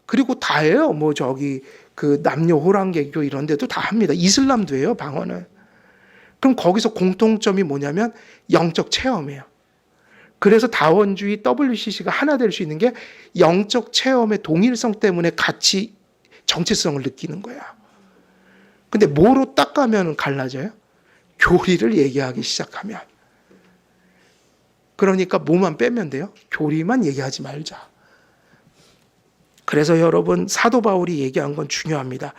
S1: 그리고 다 해요. 뭐 저기 그 남녀 호랑개교 이런 데도 다 합니다. 이슬람도 해요. 방언을. 그럼 거기서 공통점이 뭐냐면 영적 체험이에요. 그래서 다원주의 WCC가 하나 될 수 있는 게 영적 체험의 동일성 때문에 같이 정체성을 느끼는 거야. 근데 뭐로 닦아면 갈라져요? 교리를 얘기하기 시작하면. 그러니까 뭐만 빼면 돼요? 교리만 얘기하지 말자. 그래서 여러분 사도 바울이 얘기한 건 중요합니다.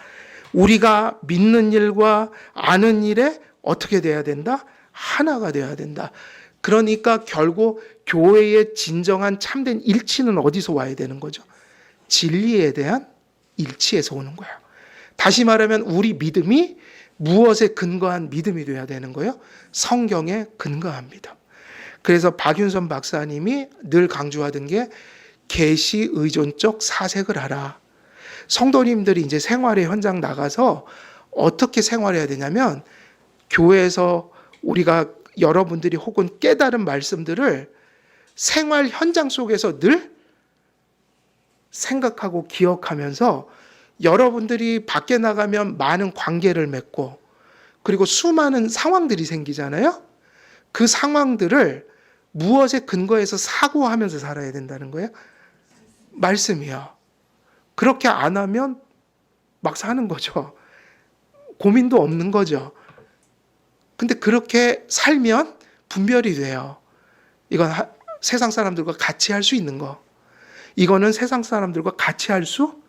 S1: 우리가 믿는 일과 아는 일에 어떻게 돼야 된다? 하나가 돼야 된다. 그러니까 결국 교회의 진정한 참된 일치는 어디서 와야 되는 거죠? 진리에 대한 일치에서 오는 거예요. 다시 말하면 우리 믿음이 무엇에 근거한 믿음이 돼야 되는 거예요? 성경에 근거한 믿음. 그래서 박윤선 박사님이 늘 강조하던 게 계시 의존적 사색을 하라. 성도님들이 이제 생활의 현장 나가서 어떻게 생활해야 되냐면 교회에서 우리가 여러분들이 혹은 깨달은 말씀들을 생활 현장 속에서 늘 생각하고 기억하면서 여러분들이 밖에 나가면 많은 관계를 맺고 그리고 수많은 상황들이 생기잖아요. 그 상황들을 무엇에 근거해서 사고하면서 살아야 된다는 거예요? 말씀이요. 그렇게 안 하면 막 사는 거죠. 고민도 없는 거죠. 근데 그렇게 살면 분별이 돼요. 이건 세상 사람들과 같이 할 수 있는 거. 이거는 세상 사람들과 같이 할 수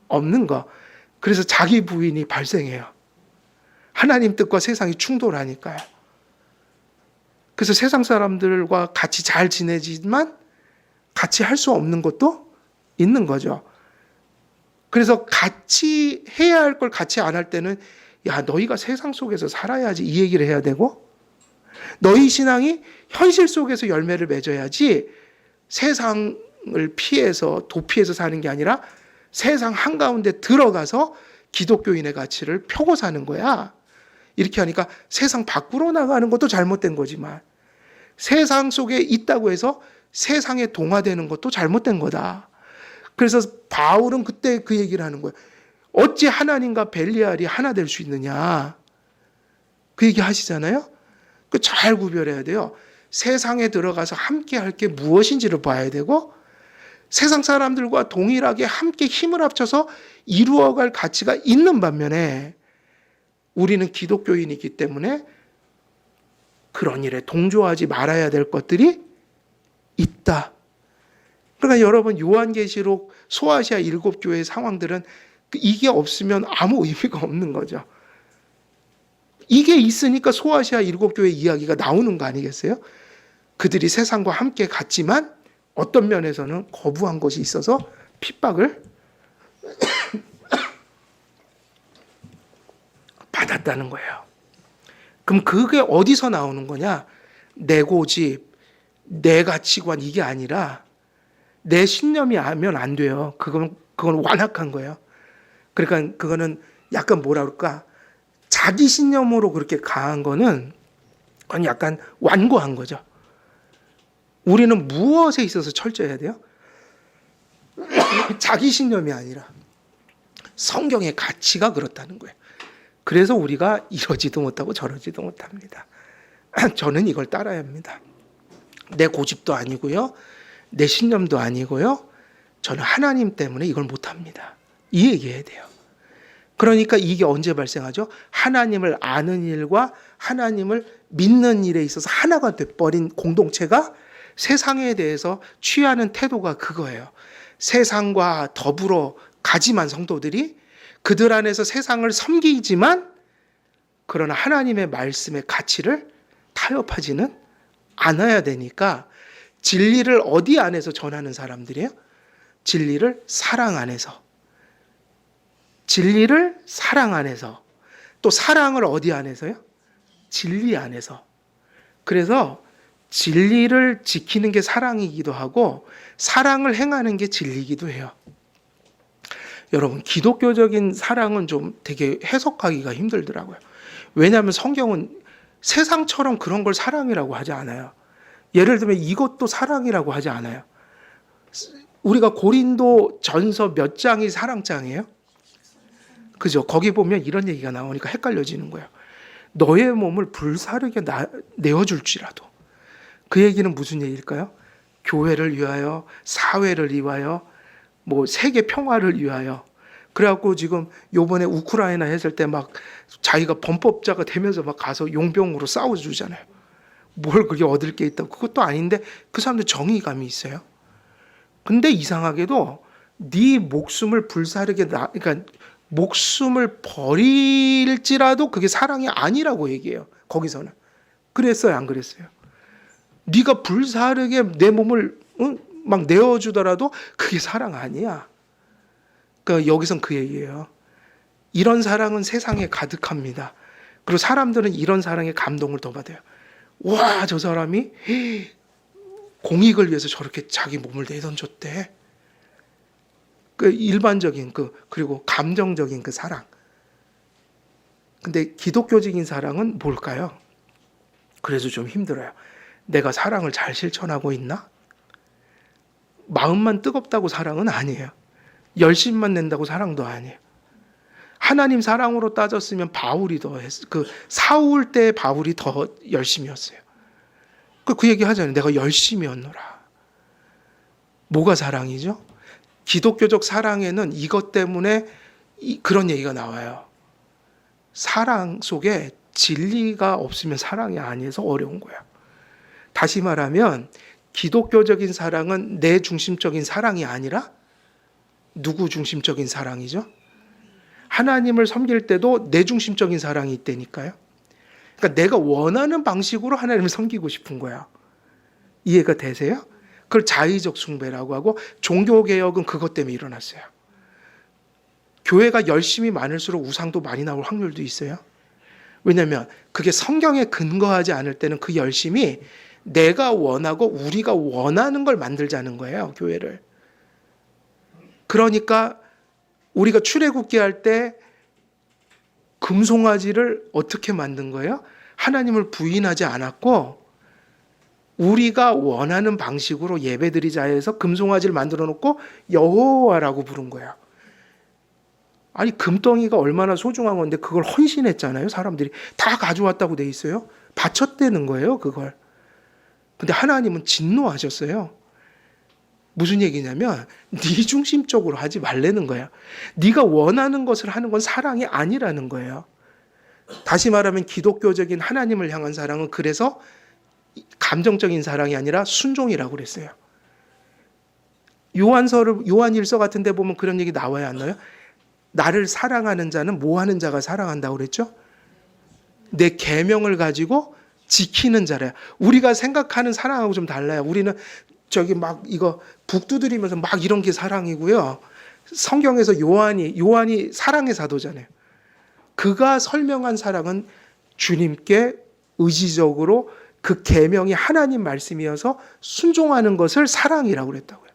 S1: 없는 거. 그래서 자기 부인이 발생해요. 하나님 뜻과 세상이 충돌하니까요. 그래서 세상 사람들과 같이 잘 지내지만 같이 할 수 없는 것도 있는 거죠. 그래서 같이 해야 할 걸 같이 안 할 때는 야, 너희가 세상 속에서 살아야지 이 얘기를 해야 되고 너희 신앙이 현실 속에서 열매를 맺어야지 세상을 피해서 도피해서 사는 게 아니라 세상 한가운데 들어가서 기독교인의 가치를 펴고 사는 거야. 이렇게 하니까 세상 밖으로 나가는 것도 잘못된 거지만 세상 속에 있다고 해서 세상에 동화되는 것도 잘못된 거다. 그래서 바울은 그때 그 얘기를 하는 거예요. 어찌 하나님과 벨리알이 하나 될 수 있느냐. 그 얘기 하시잖아요. 그 잘 구별해야 돼요. 세상에 들어가서 함께 할 게 무엇인지를 봐야 되고 세상 사람들과 동일하게 함께 힘을 합쳐서 이루어갈 가치가 있는 반면에 우리는 기독교인이기 때문에 그런 일에 동조하지 말아야 될 것들이 있다. 그러니까 여러분 요한계시록 소아시아 7교회의 상황들은 이게 없으면 아무 의미가 없는 거죠. 이게 있으니까 소아시아 7교회 이야기가 나오는 거 아니겠어요? 그들이 세상과 함께 갔지만 어떤 면에서는 거부한 것이 있어서 핍박을 받았다는 거예요. 그럼 그게 어디서 나오는 거냐? 내 고집, 내 가치관 이게 아니라 내 신념이 하면 안 돼요. 그건 완악한 거예요. 그러니까 그거는 약간 뭐라 그럴까? 자기 신념으로 그렇게 강한 거는 그건 약간 완고한 거죠. 우리는 무엇에 있어서 철저해야 돼요? 자기 신념이 아니라 성경의 가치가 그렇다는 거예요. 그래서 우리가 이러지도 못하고 저러지도 못합니다. 저는 이걸 따라야 합니다. 내 고집도 아니고요. 내 신념도 아니고요. 저는 하나님 때문에 이걸 못합니다. 이 얘기해야 돼요. 그러니까 이게 언제 발생하죠? 하나님을 아는 일과 하나님을 믿는 일에 있어서 하나가 돼버린 공동체가 세상에 대해서 취하는 태도가 그거예요. 세상과 더불어 가지만 성도들이 그들 안에서 세상을 섬기지만 그러나 하나님의 말씀의 가치를 타협하지는 않아야 되니까 진리를 어디 안에서 전하는 사람들이에요? 진리를 사랑 안에서. 진리를 사랑 안에서. 또 사랑을 어디 안에서요? 진리 안에서. 그래서 진리를 지키는 게 사랑이기도 하고 사랑을 행하는 게 진리이기도 해요. 여러분, 기독교적인 사랑은 좀 되게 해석하기가 힘들더라고요. 왜냐하면 성경은 세상처럼 그런 걸 사랑이라고 하지 않아요. 예를 들면 이것도 사랑이라고 하지 않아요. 우리가 고린도 전서 몇 장이 사랑장이에요? 그죠? 거기 보면 이런 얘기가 나오니까 헷갈려지는 거예요. 너의 몸을 불사르게 내어줄지라도. 그 얘기는 무슨 얘기일까요? 교회를 위하여, 사회를 위하여, 뭐 세계 평화를 위하여. 그래갖고 지금 요번에 우크라이나 했을 때 막 자기가 범법자가 되면서 막 가서 용병으로 싸워주잖아요. 뭘 그게 얻을 게 있다고. 그것도 아닌데 그 사람들 정의감이 있어요. 근데 이상하게도 네 목숨을 불사르게 그러니까 목숨을 버릴지라도 그게 사랑이 아니라고 얘기해요. 거기서는. 그랬어요, 안 그랬어요? 네가 불사르게 내 몸을 막 내어주더라도 그게 사랑 아니야. 그러니까 여기선 그 얘기예요. 이런 사랑은 세상에 가득합니다. 그리고 사람들은 이런 사랑에 감동을 더 받아요. 와, 저 사람이 공익을 위해서 저렇게 자기 몸을 내던졌대. 그 일반적인 그리고 감정적인 그 사랑. 근데 기독교적인 사랑은 뭘까요? 그래서 좀 힘들어요. 내가 사랑을 잘 실천하고 있나? 마음만 뜨겁다고 사랑은 아니에요. 열심만 낸다고 사랑도 아니에요. 하나님 사랑으로 따졌으면 바울이 사울 때 바울이 더 열심이었어요. 그 얘기 하잖아요. 내가 열심히 했노라. 뭐가 사랑이죠? 기독교적 사랑에는 이것 때문에 그런 얘기가 나와요. 사랑 속에 진리가 없으면 사랑이 아니어서 어려운 거야. 다시 말하면 기독교적인 사랑은 내 중심적인 사랑이 아니라 누구 중심적인 사랑이죠? 하나님을 섬길 때도 내 중심적인 사랑이 있다니까요. 그러니까 내가 원하는 방식으로 하나님을 섬기고 싶은 거야. 이해가 되세요? 그걸 자의적 숭배라고 하고 종교개혁은 그것 때문에 일어났어요. 교회가 열심히 많을수록 우상도 많이 나올 확률도 있어요. 왜냐하면 그게 성경에 근거하지 않을 때는 그 열심이 내가 원하고 우리가 원하는 걸 만들자는 거예요. 교회를. 그러니까 우리가 출애굽기 할 때 금송아지를 어떻게 만든 거예요? 하나님을 부인하지 않았고 우리가 원하는 방식으로 예배드리자 해서 금송아지를 만들어 놓고 여호와라고 부른 거야. 아니 금덩이가 얼마나 소중한 건데 그걸 헌신했잖아요. 사람들이 다 가져왔다고 돼 있어요. 바쳤다는 거예요. 그걸. 근데 하나님은 진노하셨어요. 무슨 얘기냐면 네 중심적으로 하지 말라는 거야. 네가 원하는 것을 하는 건 사랑이 아니라는 거예요. 다시 말하면 기독교적인 하나님을 향한 사랑은 그래서 감정적인 사랑이 아니라 순종이라고 그랬어요. 요한일서 같은 데 보면 그런 얘기 나와요, 안 나와요? 나를 사랑하는 자는 뭐 하는 자가 사랑한다고 그랬죠? 내 계명을 가지고 지키는 자래요. 우리가 생각하는 사랑하고 좀 달라요. 우리는 저기 막 이거 북 두드리면서 막 이런 게 사랑이고요. 성경에서 요한이 사랑의 사도잖아요. 그가 설명한 사랑은 주님께 의지적으로 그 계명이 하나님 말씀이어서 순종하는 것을 사랑이라고 그랬다고요.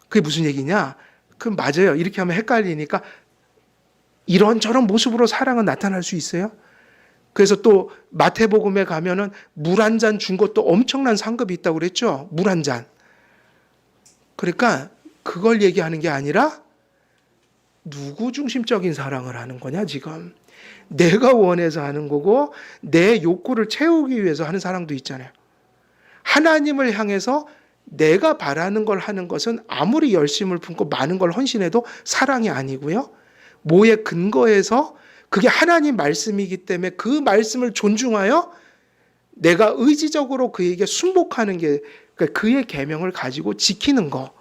S1: 그게 무슨 얘기냐? 그 맞아요. 이렇게 하면 헷갈리니까 이런저런 모습으로 사랑은 나타날 수 있어요. 그래서 또 마태복음에 가면은 물 한 잔 준 것도 엄청난 상급이 있다고 그랬죠. 물 한 잔. 그러니까 그걸 얘기하는 게 아니라 누구 중심적인 사랑을 하는 거냐 지금. 내가 원해서 하는 거고 내 욕구를 채우기 위해서 하는 사랑도 있잖아요. 하나님을 향해서 내가 바라는 걸 하는 것은 아무리 열심을 품고 많은 걸 헌신해도 사랑이 아니고요. 뭐에 근거해서 그게 하나님 말씀이기 때문에 그 말씀을 존중하여 내가 의지적으로 그에게 순복하는 게 그러니까 그의 계명을 가지고 지키는 거.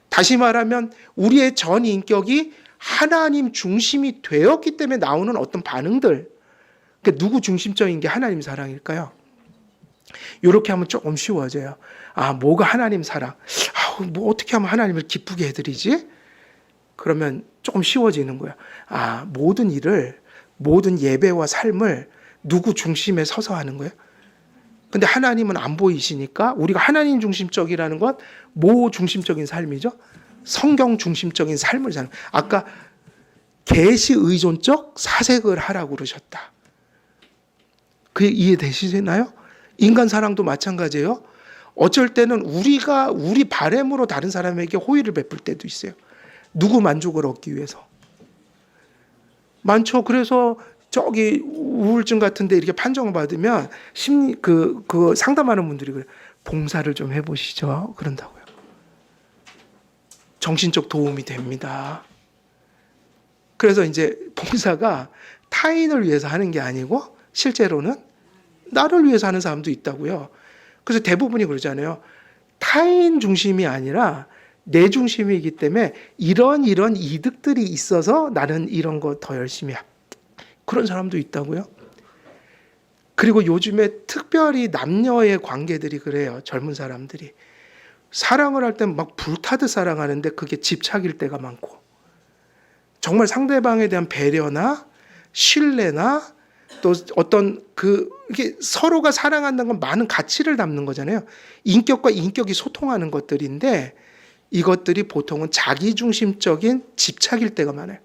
S1: 다시 말하면 우리의 전 인격이 하나님 중심이 되었기 때문에 나오는 어떤 반응들. 그러니까 누구 중심적인 게 하나님 사랑일까요? 이렇게 하면 조금 쉬워져요. 아, 뭐가 하나님 사랑? 아, 뭐 어떻게 하면 하나님을 기쁘게 해드리지? 그러면 조금 쉬워지는 거야. 아, 모든 일을, 모든 예배와 삶을 누구 중심에 서서 하는 거예요? 근데 하나님은 안 보이시니까 우리가 하나님 중심적이라는 건 뭐 중심적인 삶이죠? 성경 중심적인 삶을 사는. 아까 계시 의존적 사색을 하라고 그러셨다. 그게 이해되시나요? 인간 사랑도 마찬가지예요. 어쩔 때는 우리 바램으로 다른 사람에게 호의를 베풀 때도 있어요. 누구 만족을 얻기 위해서. 많죠. 그래서 저기 우울증 같은데 이렇게 판정을 받으면 심리 그 상담하는 분들이 그래. 봉사를 좀 해보시죠. 그런다고요. 정신적 도움이 됩니다. 그래서 이제 봉사가 타인을 위해서 하는 게 아니고 실제로는 나를 위해서 하는 사람도 있다고요. 그래서 대부분이 그러잖아요. 타인 중심이 아니라 내 중심이기 때문에 이런 이득들이 있어서 나는 이런 거 더 열심히 해. 그런 사람도 있다고요. 그리고 요즘에 특별히 남녀의 관계들이 그래요. 젊은 사람들이. 사랑을 할 땐 막 불타듯 사랑하는데 그게 집착일 때가 많고 정말 상대방에 대한 배려나 신뢰나 또 어떤 이게 서로가 사랑한다는 건 많은 가치를 담는 거잖아요. 인격과 인격이 소통하는 것들인데 이것들이 보통은 자기중심적인 집착일 때가 많아요.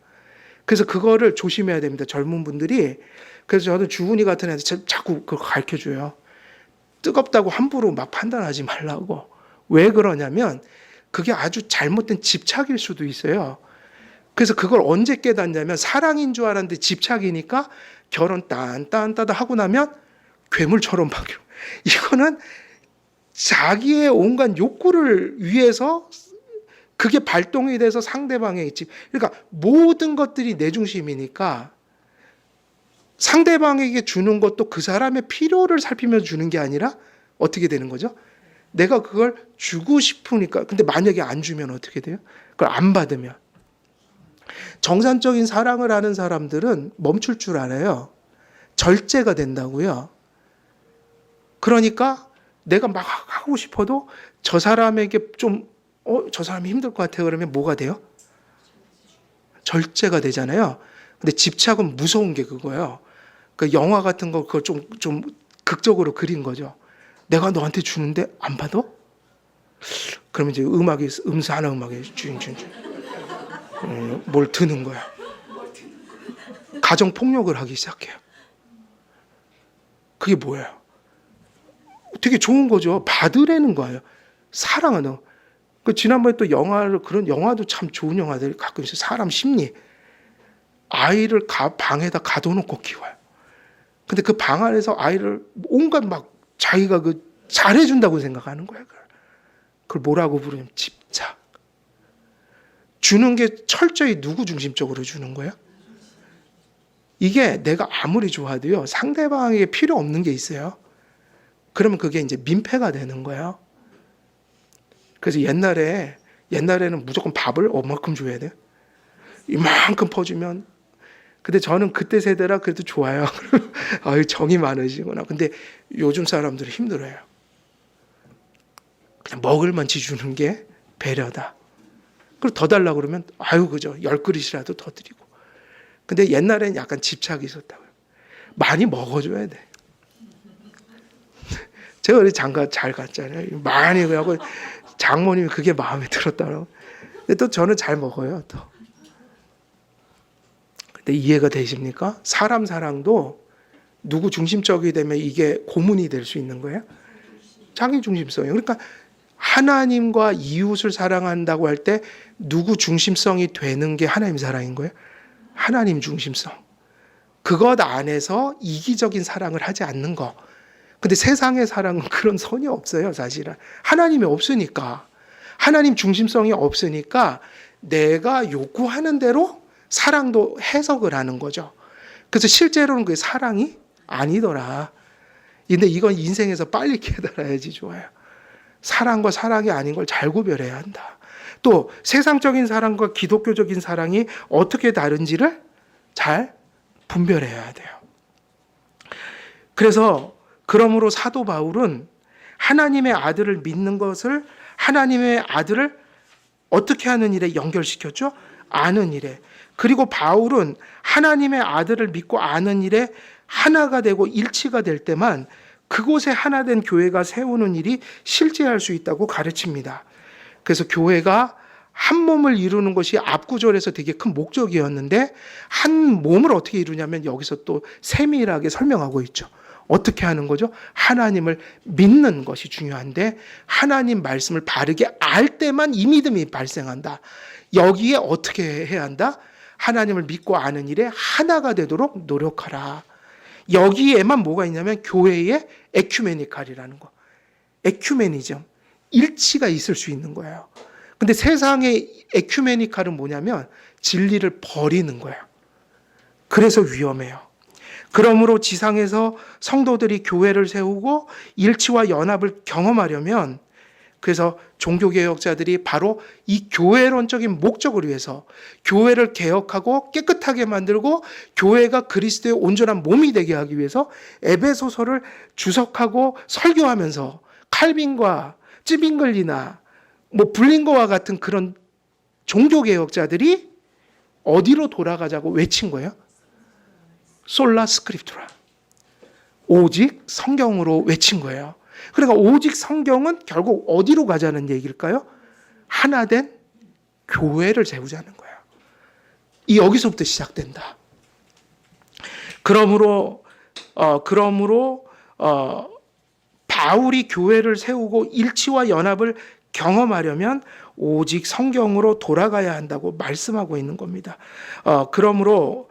S1: 그래서 그거를 조심해야 됩니다. 젊은 분들이. 그래서 저도 주은이 같은 애한테 자꾸 그걸 가르쳐줘요. 뜨겁다고 함부로 막 판단하지 말라고. 왜 그러냐면 그게 아주 잘못된 집착일 수도 있어요. 그래서 그걸 언제 깨닫냐면 사랑인 줄 알았는데 집착이니까 결혼 딴딴따다 하고 나면 괴물처럼 바뀌어. 이거는 자기의 온갖 욕구를 위해서 그게 발동이 돼서 상대방의 집. 그러니까 모든 것들이 내 중심이니까 상대방에게 주는 것도 그 사람의 필요를 살피면서 주는 게 아니라 어떻게 되는 거죠? 내가 그걸 주고 싶으니까. 근데 만약에 안 주면 어떻게 돼요? 그걸 안 받으면. 정상적인 사랑을 하는 사람들은 멈출 줄 알아요. 절제가 된다고요. 그러니까 내가 막 하고 싶어도 저 사람에게 저 사람이 힘들 것 같아요. 그러면 뭐가 돼요? 절제가 되잖아요. 근데 집착은 무서운 게 그거예요. 그 영화 같은 거 그걸 좀 극적으로 그린 거죠. 내가 너한테 주는데 안 받아? 그러면 이제 음산한 음악에 뭘 드는 거야. 가정 폭력을 하기 시작해요. 그게 뭐예요? 되게 좋은 거죠. 받으라는 거예요. 사랑하는. 지난번에 또 그런 영화도 참 좋은 영화들이 가끔 있어요. 사람 심리. 아이를 방에다 가둬놓고 키워요. 근데 그 방 안에서 아이를 온갖 막 자기가 잘해준다고 생각하는 거야. 그걸 뭐라고 부르냐면 집착. 주는 게 철저히 누구 중심적으로 주는 거예요? 이게 내가 아무리 좋아도요, 상대방에게 필요 없는 게 있어요. 그러면 그게 이제 민폐가 되는 거예요. 그래서 옛날에는 무조건 밥을 얼마큼 줘야 돼요? 이만큼 퍼주면. 근데 저는 그때 세대라 그래도 좋아요. 아유, 정이 많으시구나. 근데 요즘 사람들은 힘들어요. 그냥 먹을 만치 주는 게 배려다. 그리고 더 달라고 그러면 아유, 그죠. 10그릇이라도 더 드리고. 근데 옛날에는 약간 집착이 있었다고요. 많이 먹어줘야 돼. 제가 우리 장가 잘 갔잖아요. 많이 하고 장모님이 그게 마음에 들었다고. 근데 또 저는 잘 먹어요. 또. 근데 이해가 되십니까? 사람 사랑도 누구 중심적이 되면 이게 고문이 될 수 있는 거예요. 자기 중심성이에요. 그러니까 하나님과 이웃을 사랑한다고 할 때 누구 중심성이 되는 게 하나님 사랑인 거예요. 하나님 중심성. 그것 안에서 이기적인 사랑을 하지 않는 거. 근데 세상의 사랑은 그런 선이 없어요, 사실은. 하나님이 없으니까. 하나님 중심성이 없으니까 내가 요구하는 대로 사랑도 해석을 하는 거죠. 그래서 실제로는 그게 사랑이 아니더라. 근데 이건 인생에서 빨리 깨달아야지 좋아요. 사랑과 사랑이 아닌 걸 잘 구별해야 한다. 또 세상적인 사랑과 기독교적인 사랑이 어떻게 다른지를 잘 분별해야 돼요. 그러므로 사도 바울은 하나님의 아들을 믿는 것을 하나님의 아들을 어떻게 하는 일에 연결시켰죠? 아는 일에. 그리고 바울은 하나님의 아들을 믿고 아는 일에 하나가 되고 일치가 될 때만 그곳에 하나된 교회가 세우는 일이 실제할 수 있다고 가르칩니다. 그래서 교회가 한 몸을 이루는 것이 앞구절에서 되게 큰 목적이었는데 한 몸을 어떻게 이루냐면 여기서 또 세밀하게 설명하고 있죠. 어떻게 하는 거죠? 하나님을 믿는 것이 중요한데 하나님 말씀을 바르게 알 때만 이 믿음이 발생한다. 여기에 어떻게 해야 한다? 하나님을 믿고 아는 일에 하나가 되도록 노력하라. 여기에만 뭐가 있냐면 교회의 에큐메니칼이라는 거. 에큐메니즘. 일치가 있을 수 있는 거예요. 근데 세상의 에큐메니칼은 뭐냐면 진리를 버리는 거예요. 그래서 위험해요. 그러므로 지상에서 성도들이 교회를 세우고 일치와 연합을 경험하려면 그래서 종교개혁자들이 바로 이 교회론적인 목적을 위해서 교회를 개혁하고 깨끗하게 만들고 교회가 그리스도의 온전한 몸이 되게 하기 위해서 에베소서를 주석하고 설교하면서 칼빈과 찌빙글리나 블링거와 같은 그런 종교개혁자들이 어디로 돌아가자고 외친 거예요? 솔라 스크립투라. 오직 성경으로 외친 거예요. 그러니까 오직 성경은 결국 어디로 가자는 얘기일까요? 하나된 교회를 세우자는 거예요. 여기서부터 시작된다. 그러므로 바울이 교회를 세우고 일치와 연합을 경험하려면 오직 성경으로 돌아가야 한다고 말씀하고 있는 겁니다. 그러므로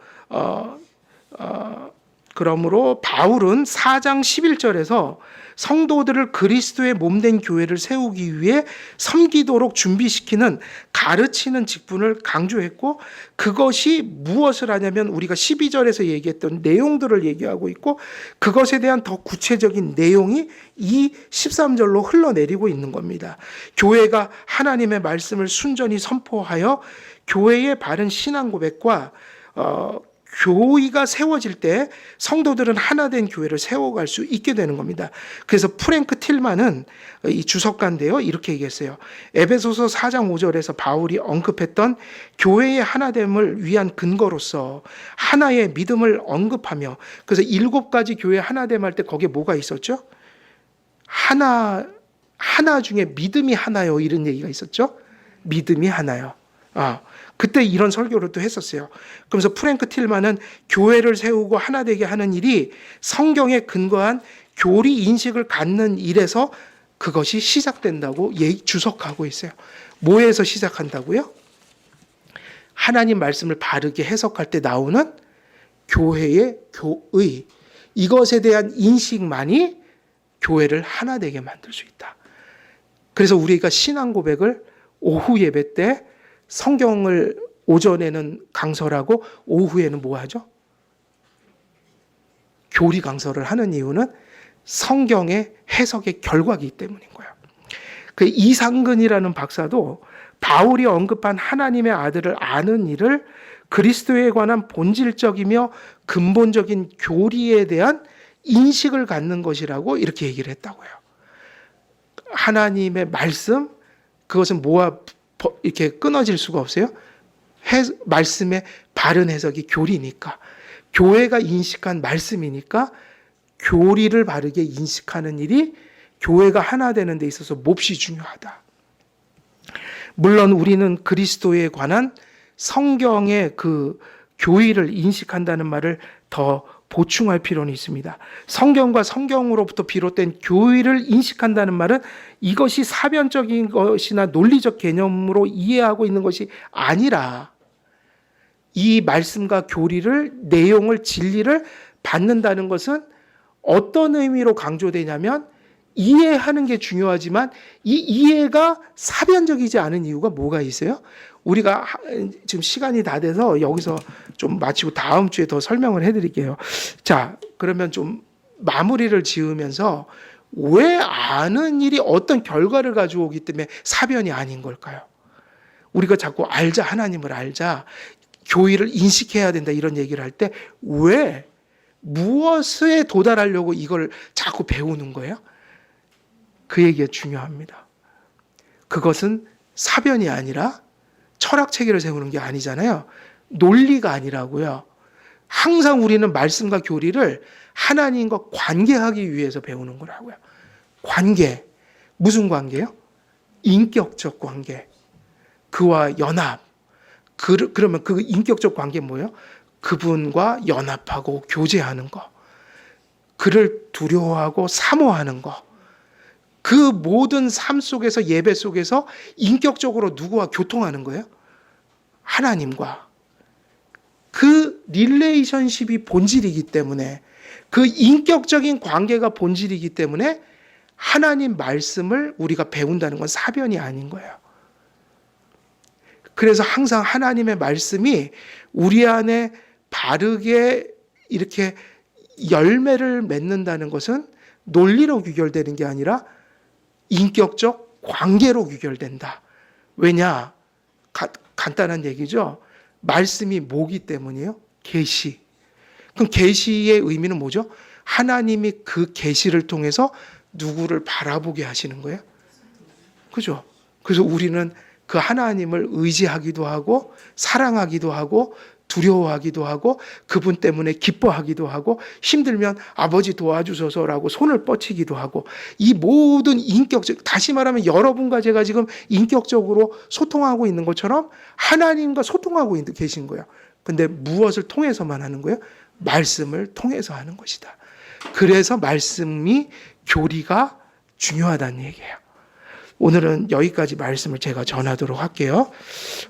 S1: 바울은 4장 11절에서 성도들을 그리스도의 몸된 교회를 세우기 위해 섬기도록 준비시키는 가르치는 직분을 강조했고 그것이 무엇을 하냐면 우리가 12절에서 얘기했던 내용들을 얘기하고 있고 그것에 대한 더 구체적인 내용이 이 13절로 흘러내리고 있는 겁니다. 교회가 하나님의 말씀을 순전히 선포하여 교회의 바른 신앙 고백과 교회가 세워질 때 성도들은 하나된 교회를 세워갈 수 있게 되는 겁니다. 그래서 프랭크 틸만은 이 주석가인데요. 이렇게 얘기했어요. 에베소서 4장 5절에서 바울이 언급했던 교회의 하나됨을 위한 근거로서 하나의 믿음을 언급하며 그래서 7가지 교회 하나됨 할 때 거기에 뭐가 있었죠? 하나 중에 믿음이 하나요. 이런 얘기가 있었죠. 믿음이 하나요. 그때 이런 설교를 또 했었어요. 그러면서 프랭크 틸만은 교회를 세우고 하나 되게 하는 일이 성경에 근거한 교리 인식을 갖는 일에서 그것이 시작된다고 주석하고 있어요. 뭐에서 시작한다고요? 하나님 말씀을 바르게 해석할 때 나오는 교회의 교의. 이것에 대한 인식만이 교회를 하나 되게 만들 수 있다. 그래서 우리가 신앙 고백을 오후 예배 때 성경을 오전에는 강설하고 오후에는 뭐 하죠? 교리 강설을 하는 이유는 성경의 해석의 결과이기 때문인 거예요. 그 이상근이라는 박사도 바울이 언급한 하나님의 아들을 아는 일을 그리스도에 관한 본질적이며 근본적인 교리에 대한 인식을 갖는 것이라고 이렇게 얘기를 했다고요. 하나님의 말씀, 그것은 뭐와 이렇게 끊어질 수가 없어요. 말씀의 바른 해석이 교리니까, 교회가 인식한 말씀이니까 교리를 바르게 인식하는 일이 교회가 하나 되는 데 있어서 몹시 중요하다. 물론 우리는 그리스도에 관한 성경의 그 교리를 인식한다는 말을 더 보충할 필요는 있습니다. 성경과 성경으로부터 비롯된 교리를 인식한다는 말은 이것이 사변적인 것이나 논리적 개념으로 이해하고 있는 것이 아니라 이 말씀과 교리를, 내용을, 진리를 받는다는 것은 어떤 의미로 강조되냐면 이해하는 게 중요하지만 이 이해가 사변적이지 않은 이유가 뭐가 있어요? 우리가 지금 시간이 다 돼서 여기서 좀 마치고 다음 주에 더 설명을 해드릴게요. 자, 그러면 좀 마무리를 지으면서 왜 아는 일이 어떤 결과를 가져오기 때문에 사변이 아닌 걸까요? 우리가 자꾸 알자, 하나님을 알자, 교리를 인식해야 된다 이런 얘기를 할 때 왜, 무엇에 도달하려고 이걸 자꾸 배우는 거예요? 그 얘기가 중요합니다. 그것은 사변이 아니라 철학 체계를 세우는 게 아니잖아요. 논리가 아니라고요. 항상 우리는 말씀과 교리를 하나님과 관계하기 위해서 배우는 거라고요. 관계. 무슨 관계요? 인격적 관계. 그와 연합. 그러면 그 인격적 관계는 뭐예요? 그분과 연합하고 교제하는 거. 그를 두려워하고 사모하는 거. 그 모든 삶 속에서, 예배 속에서 인격적으로 누구와 교통하는 거예요? 하나님과. 그 릴레이션십이 본질이기 때문에, 그 인격적인 관계가 본질이기 때문에 하나님 말씀을 우리가 배운다는 건 사변이 아닌 거예요. 그래서 항상 하나님의 말씀이 우리 안에 바르게 이렇게 열매를 맺는다는 것은 논리로 규결되는 게 아니라 인격적 관계로 규결된다. 왜냐? 간단한 얘기죠. 말씀이 뭐기 때문이에요? 계시. 그럼 계시의 의미는 뭐죠? 하나님이 그 계시를 통해서 누구를 바라보게 하시는 거예요. 그죠? 그래서 우리는 그 하나님을 의지하기도 하고 사랑하기도 하고 두려워하기도 하고 그분 때문에 기뻐하기도 하고 힘들면 아버지 도와주소서라고 손을 뻗치기도 하고 이 모든 인격적, 다시 말하면 여러분과 제가 지금 인격적으로 소통하고 있는 것처럼 하나님과 소통하고 계신 거예요. 근데 무엇을 통해서만 하는 거예요? 말씀을 통해서 하는 것이다. 그래서 말씀이 교리가 중요하다는 얘기예요. 오늘은 여기까지 말씀을 제가 전하도록 할게요.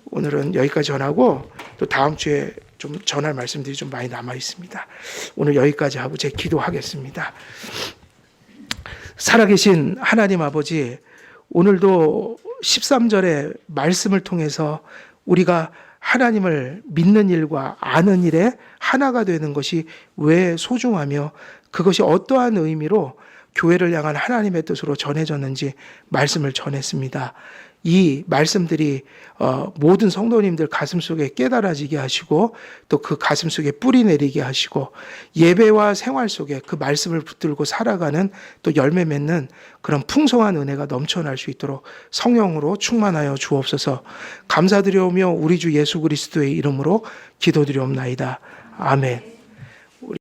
S1: 오늘은 여기까지 전하고 또 다음 주에 좀 전할 말씀들이 좀 많이 남아 있습니다. 오늘 여기까지 하고 제 기도하겠습니다. 살아계신 하나님 아버지, 오늘도 13절의 말씀을 통해서 우리가 하나님을 믿는 일과 아는 일에 하나가 되는 것이 왜 소중하며 그것이 어떠한 의미로 교회를 향한 하나님의 뜻으로 전해졌는지 말씀을 전했습니다. 이 말씀들이 모든 성도님들 가슴속에 깨달아지게 하시고 또 그 가슴속에 뿌리 내리게 하시고 예배와 생활 속에 그 말씀을 붙들고 살아가는 또 열매 맺는 그런 풍성한 은혜가 넘쳐날 수 있도록 성령으로 충만하여 주옵소서. 감사드려오며 우리 주 예수 그리스도의 이름으로 기도드리옵나이다. 아멘.